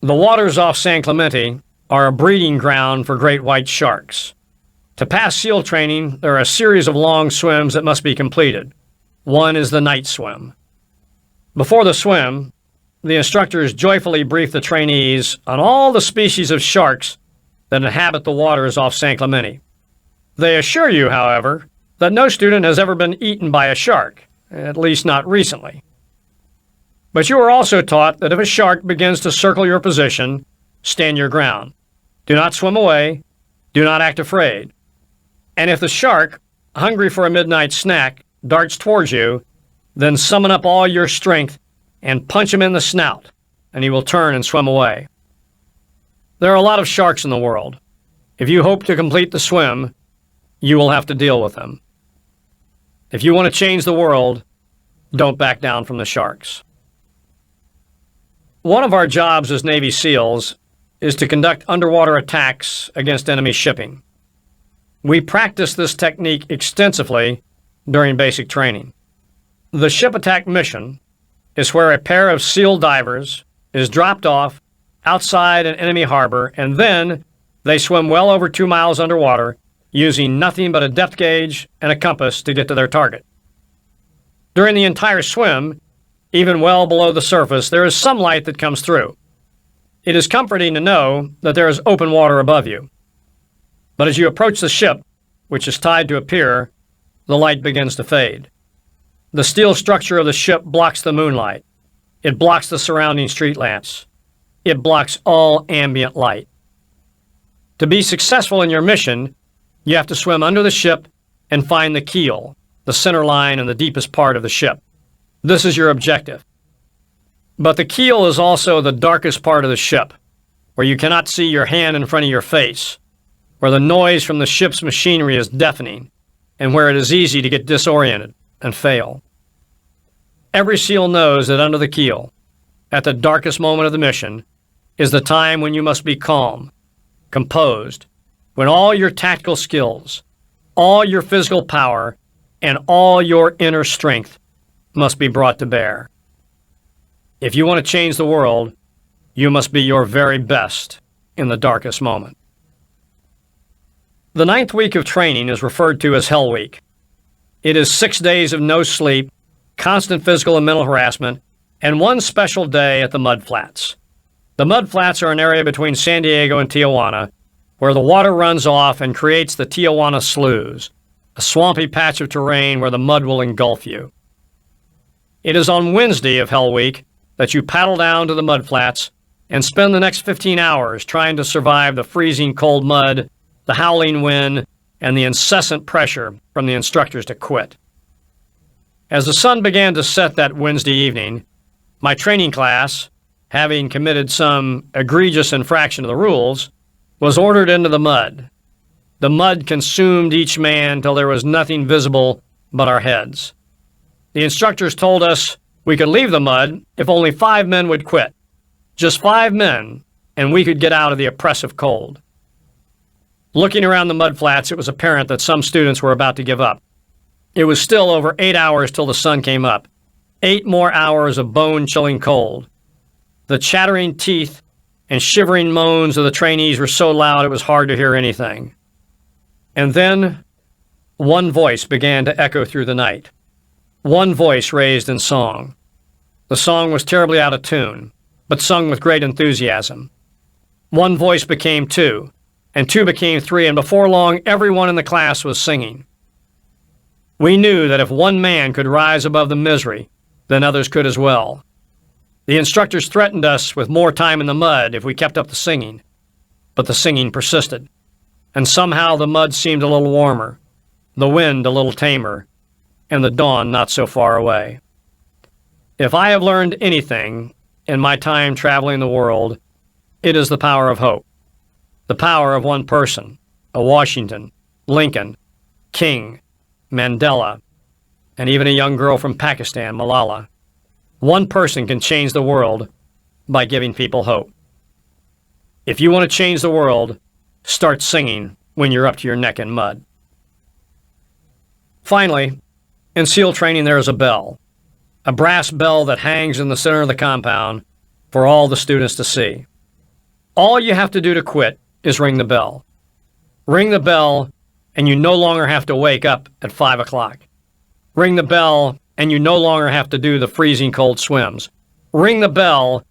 The waters off San Clemente are a breeding ground for great white sharks. To pass SEAL training, there are a series of long swims that must be completed. One is the night swim. Before the swim, the instructors joyfully brief the trainees on all the species of sharks that inhabit the waters off San Clemente. They assure you, however, that no student has ever been eaten by a shark, at least not recently. But you are also taught that if a shark begins to circle your position, stand your ground. Do not swim away. Do not act afraid. And if the shark, hungry for a midnight snack, darts towards you, then summon up all your strength and punch him in the snout, and he will turn and swim away. There are a lot of sharks in the world. If you hope to complete the swim, you will have to deal with them. If you want to change the world, don't back down from the sharks. One of our jobs as Navy SEALs is to conduct underwater attacks against enemy shipping. We practice this technique extensively during basic training. The ship attack mission is where a pair of SEAL divers is dropped off outside an enemy harbor, and then they swim well over 2 miles underwater using nothing but a depth gauge and a compass to get to their target. During the entire swim, even well below the surface, there is some light that comes through. It is comforting to know that there is open water above you. But as you approach the ship, which is tied to a pier, the light begins to fade. The steel structure of the ship blocks the moonlight. It blocks the surrounding street lamps. It blocks all ambient light. To be successful in your mission, you have to swim under the ship and find the keel, the center line and the deepest part of the ship. This is your objective. But the keel is also the darkest part of the ship, where you cannot see your hand in front of your face, where the noise from the ship's machinery is deafening, and where it is easy to get disoriented and fail. Every SEAL knows that under the keel, at the darkest moment of the mission, is the time when you must be calm, composed, when all your tactical skills, all your physical power, and all your inner strength must be brought to bear. If you want to change the world, you must be your very best in the darkest moment. The 9th week of training is referred to as Hell Week. It is 6 days of no sleep, constant physical and mental harassment, and one special day at the Mud Flats. The Mud Flats are an area between San Diego and Tijuana where the water runs off and creates the Tijuana Sloughs, a swampy patch of terrain where the mud will engulf you. It is on Wednesday of Hell Week that you paddle down to the Mud Flats and spend the next 15 hours trying to survive the freezing cold mud, the howling wind, and the incessant pressure from the instructors to quit. As the sun began to set that Wednesday evening, my training class, having committed some egregious infraction of the rules, was ordered into the mud. The mud consumed each man till there was nothing visible but our heads. The instructors told us we could leave the mud if only 5 men would quit. Just 5 men, and we could get out of the oppressive cold. Looking around the Mud Flats, it was apparent that some students were about to give up. It was still over 8 hours till the sun came up. 8 more hours of bone-chilling cold. The chattering teeth and shivering moans of the trainees were so loud it was hard to hear anything. And then, one voice began to echo through the night. One voice raised in song. The song was terribly out of tune, but sung with great enthusiasm. One voice became 2, and 2 became 3, and before long everyone in the class was singing. We knew that if one man could rise above the misery, then others could as well. The instructors threatened us with more time in the mud if we kept up the singing, but the singing persisted, and somehow the mud seemed a little warmer, the wind a little tamer, and the dawn not so far away. If I have learned anything in my time traveling the world, it is the power of hope, the power of one person, a Washington, Lincoln, King, Mandela, and even a young girl from Pakistan, Malala. One person can change the world by giving people hope. If you want to change the world, start singing when you're up to your neck in mud. Finally, in SEAL training there is a bell, a brass bell that hangs in the center of the compound for all the students to see. All you have to do to quit is ring the bell. Ring the bell and you no longer have to wake up at 5 o'clock. Ring the bell and you no longer have to do the freezing cold swims. Ring the bell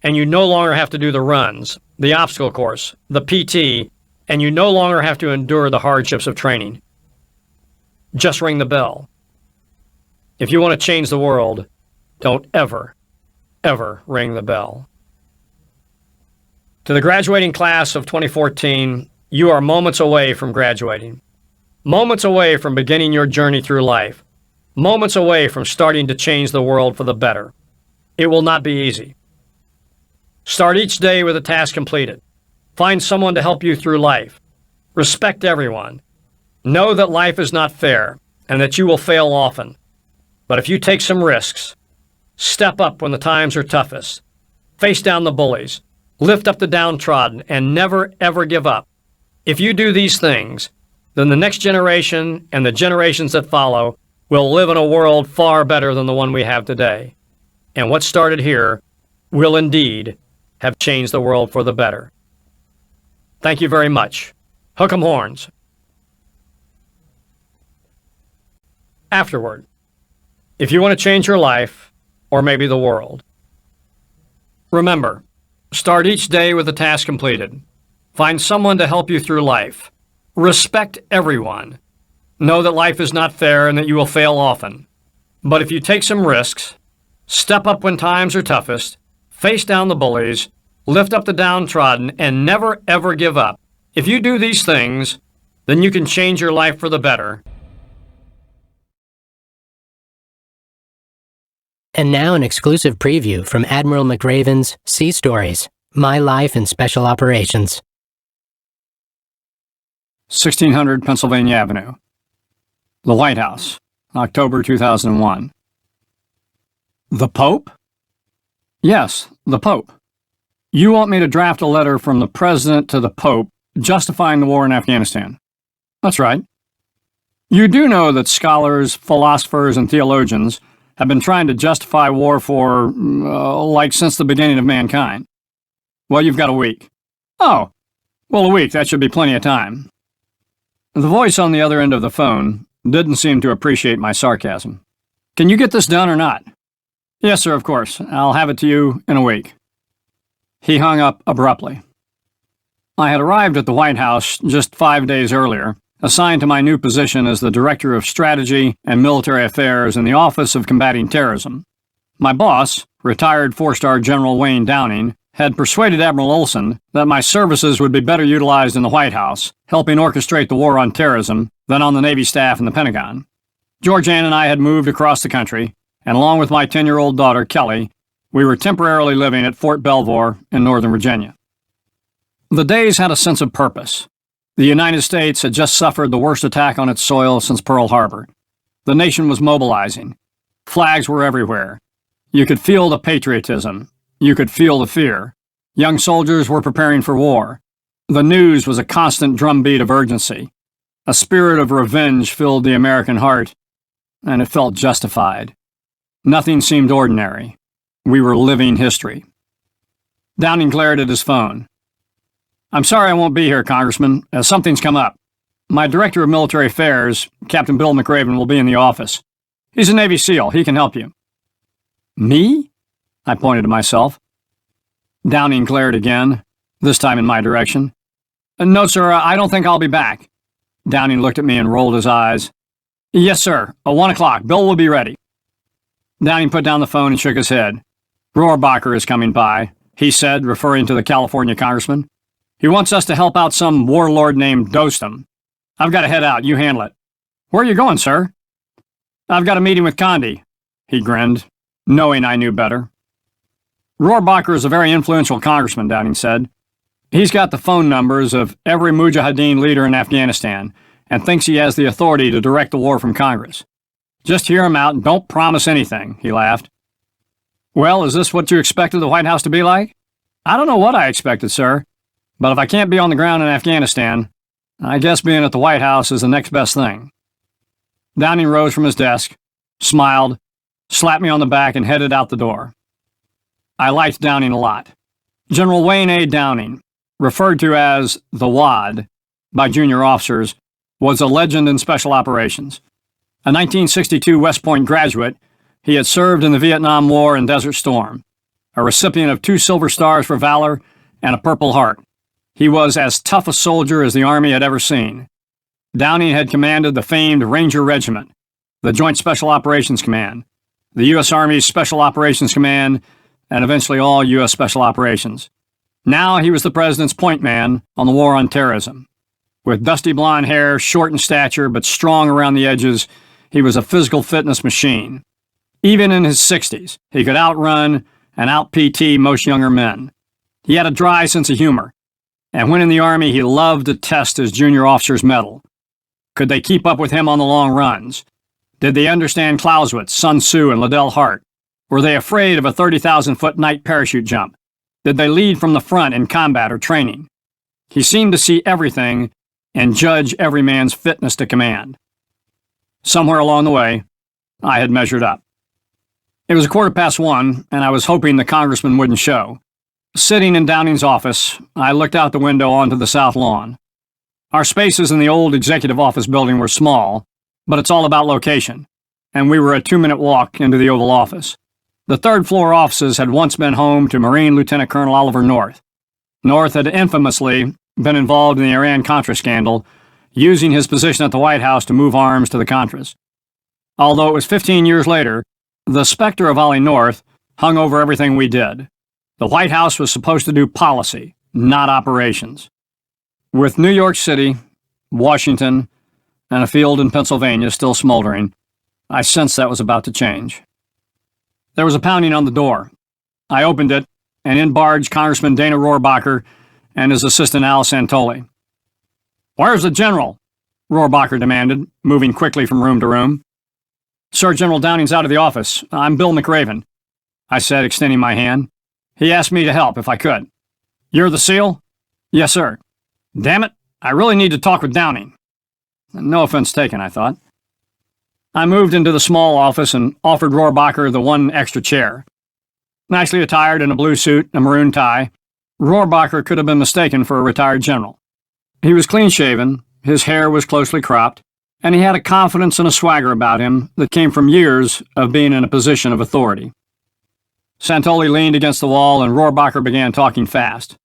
and you no longer have to do the runs, the obstacle course, the PT, and you no longer have to endure the hardships of training. Just ring the bell. If you want to change the world, don't ever, ever ring the bell. To the graduating class of 2014, you are moments away from graduating, moments away from beginning your journey through life, moments away from starting to change the world for the better. It will not be easy. Start each day with a task completed. Find someone to help you through life. Respect everyone. Know that life is not fair and that you will fail often. But if you take some risks, step up when the times are toughest, face down the bullies, lift up the downtrodden, and never ever give up. If you do these things, then the next generation and the generations that follow will live in a world far better than the one we have today. And what started here will indeed have changed the world for the better. Thank you very much. Hook 'em horns. Afterward, if you want to change your life, or maybe the world, remember, start each day with a task completed. Find someone to help you through life. Respect everyone. Know that life is not fair and that you will fail often. But if you take some risks, step up when times are toughest, face down the bullies, lift up the downtrodden, and never ever give up. If you do these things, then you can change your life for the better. And now an exclusive preview from Admiral McRaven's Sea Stories, My Life in Special Operations. 1600 Pennsylvania Avenue. The White House, October 2001. The Pope? Yes, the Pope. You want me to draft a letter from the President to the Pope justifying the war in Afghanistan? That's right. You do know that scholars, philosophers, and theologians have been trying to justify war for, since the beginning of mankind. Well, you've got a week. Oh, well, a week, that should be plenty of time. The voice on the other end of the phone didn't seem to appreciate my sarcasm. Can you get this done or not? Yes, sir, of course. I'll have it to you in a week. He hung up abruptly. I had arrived at the White House just 5 days earlier, assigned to my new position as the Director of Strategy and Military Affairs in the Office of Combating Terrorism. My boss, retired 4-star General Wayne Downing, had persuaded Admiral Olson that my services would be better utilized in the White House, helping orchestrate the war on terrorism, than on the Navy staff in the Pentagon. Georgianne and I had moved across the country, and along with my 10-year-old daughter, Kelly, we were temporarily living at Fort Belvoir in Northern Virginia. The days had a sense of purpose. The United States had just suffered the worst attack on its soil since Pearl Harbor. The nation was mobilizing. Flags were everywhere. You could feel the patriotism. You could feel the fear. Young soldiers were preparing for war. The news was a constant drumbeat of urgency. A spirit of revenge filled the American heart, and it felt justified. Nothing seemed ordinary. We were living history. Downing glared at his phone. I'm sorry I won't be here, Congressman, as something's come up. My Director of Military Affairs, Captain Bill McRaven, will be in the office. He's a Navy SEAL. He can help you. Me? I pointed to myself. Downing glared again, this time in my direction. No, sir, I don't think I'll be back. Downing looked at me and rolled his eyes. Yes, sir. 1 o'clock. Bill will be ready. Downing put down the phone and shook his head. "Rohrbacher is coming by," he said, referring to the California congressman. "He wants us to help out some warlord named Dostum. I've got to head out. You handle it." "Where are you going, sir?" "I've got a meeting with Condi." He grinned, knowing I knew better. "Rohrbacher is a very influential congressman," Downing said. "He's got the phone numbers of every Mujahideen leader in Afghanistan and thinks he has the authority to direct the war from Congress. Just hear him out and don't promise anything," he laughed. "Well, is this what you expected the White House to be like?" "I don't know what I expected, sir, but if I can't be on the ground in Afghanistan, I guess being at the White House is the next best thing." Downing rose from his desk, smiled, slapped me on the back, and headed out the door. I liked Downing a lot. General Wayne A. Downing, referred to as the WAD by junior officers, was a legend in special operations. A 1962 West Point graduate, he had served in the Vietnam War and Desert Storm, a recipient of 2 Silver Stars for valor and a Purple Heart. He was as tough a soldier as the Army had ever seen. Downing had commanded the famed Ranger Regiment, the Joint Special Operations Command, the U.S. Army's Special Operations Command, and eventually all U.S. Special Operations. Now he was the President's point man on the war on terrorism. With dusty blonde hair, short in stature, but strong around the edges, he was a physical fitness machine. Even in his 60s, he could outrun and out-PT most younger men. He had a dry sense of humor, and when in the Army, he loved to test his junior officers' mettle. Could they keep up with him on the long runs? Did they understand Clausewitz, Sun Tzu, and Liddell Hart? Were they afraid of a 30,000-foot night parachute jump? Did they lead from the front in combat or training? He seemed to see everything and judge every man's fitness to command. Somewhere along the way, I had measured up. It was 1:15, and I was hoping the congressman wouldn't show. Sitting in Downing's office, I looked out the window onto the south lawn. Our spaces in the old executive office building were small, but it's all about location, and we were a 2-minute walk into the Oval Office. The third-floor offices had once been home to Marine Lieutenant Colonel Oliver North. North had infamously been involved in the Iran-Contra scandal, using his position at the White House to move arms to the Contras. Although it was 15 years later, the specter of Ollie North hung over everything we did. The White House was supposed to do policy, not operations. With New York City, Washington, and a field in Pennsylvania still smoldering, I sensed that was about to change. There was a pounding on the door. I opened it, and in barged Congressman Dana Rohrbacher and his assistant Al Santoli. "Where's the general?" Rohrbacher demanded, moving quickly from room to room. "Sir, General Downing's out of the office. I'm Bill McRaven," I said, extending my hand. "He asked me to help if I could." "You're the SEAL?" "Yes, sir." "Damn it, I really need to talk with Downing." No offense taken, I thought. I moved into the small office and offered Rohrbacher the one extra chair. Nicely attired in a blue suit and a maroon tie, Rohrbacher could have been mistaken for a retired general. He was clean-shaven, his hair was closely cropped, and he had a confidence and a swagger about him that came from years of being in a position of authority. Santoli leaned against the wall and Rohrbacher began talking fast.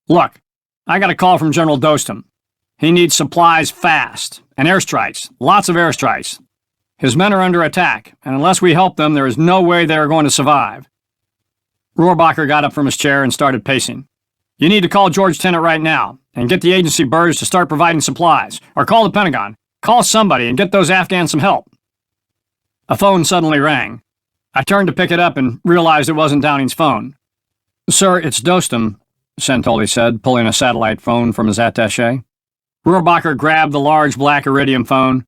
"Look, I got a call from General Dostum. He needs supplies fast, and airstrikes, lots of airstrikes. His men are under attack, and unless we help them, there is no way they are going to survive." Rohrbacher got up from his chair and started pacing. "You need to call George Tenet right now, and get the agency birds to start providing supplies, or call the Pentagon. Call somebody and get those Afghans some help." A phone suddenly rang. I turned to pick it up and realized it wasn't Downing's phone. "Sir, it's Dostum," Santoli said, pulling a satellite phone from his attaché. Rohrbacher grabbed the large black iridium phone.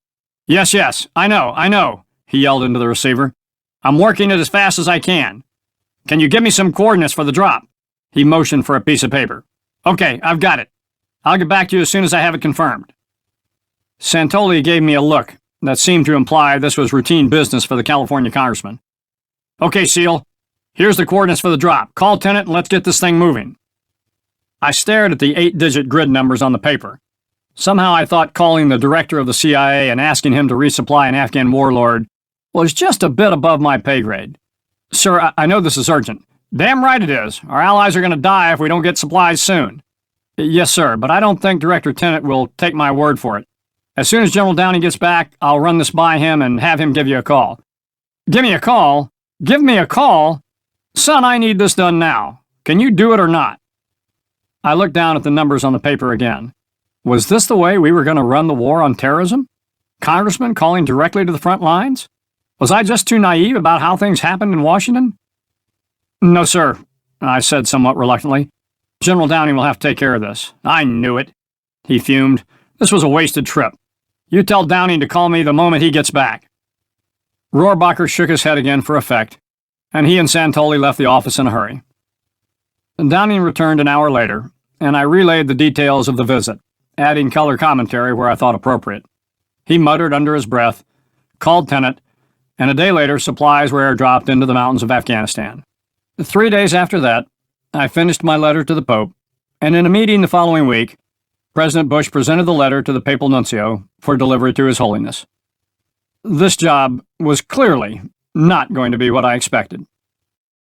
Yes, I know, he yelled into the receiver. "I'm working it as fast as I can. Can you give me some coordinates for the drop?" He motioned for a piece of paper. "Okay, I've got it. I'll get back to you as soon as I have it confirmed." Santoli gave me a look that seemed to imply this was routine business for the California congressman. "Okay, SEAL. Here's the coordinates for the drop. Call Tenet and let's get this thing moving." I stared at the 8-digit grid numbers on the paper. Somehow I thought calling the director of the CIA and asking him to resupply an Afghan warlord was just a bit above my pay grade. "Sir, I know this is urgent." "Damn right it is. Our allies are going to die if we don't get supplies soon." "Yes, sir, but I don't think Director Tenet will take my word for it. As soon as General Downing gets back, I'll run this by him and have him give you a call." "Give me a call? Give me a call?" "Son, I need this done now. Can you do it or not?" I looked down at the numbers on the paper again. Was this the way we were going to run the war on terrorism? Congressmen calling directly to the front lines? Was I just too naive about how things happened in Washington? "No, sir," I said somewhat reluctantly. "General Downing will have to take care of this." "I knew it," he fumed. "This was a wasted trip. You tell Downing to call me the moment he gets back." Rohrbacher shook his head again for effect, and he and Santoli left the office in a hurry. Downing returned an hour later, and I relayed the details of the visit, adding color commentary where I thought appropriate. He muttered under his breath, called Tenet, and a day later supplies were airdropped into the mountains of Afghanistan. 3 days after that, I finished my letter to the Pope, and in a meeting the following week, President Bush presented the letter to the Papal Nuncio for delivery to His Holiness. This job was clearly not going to be what I expected.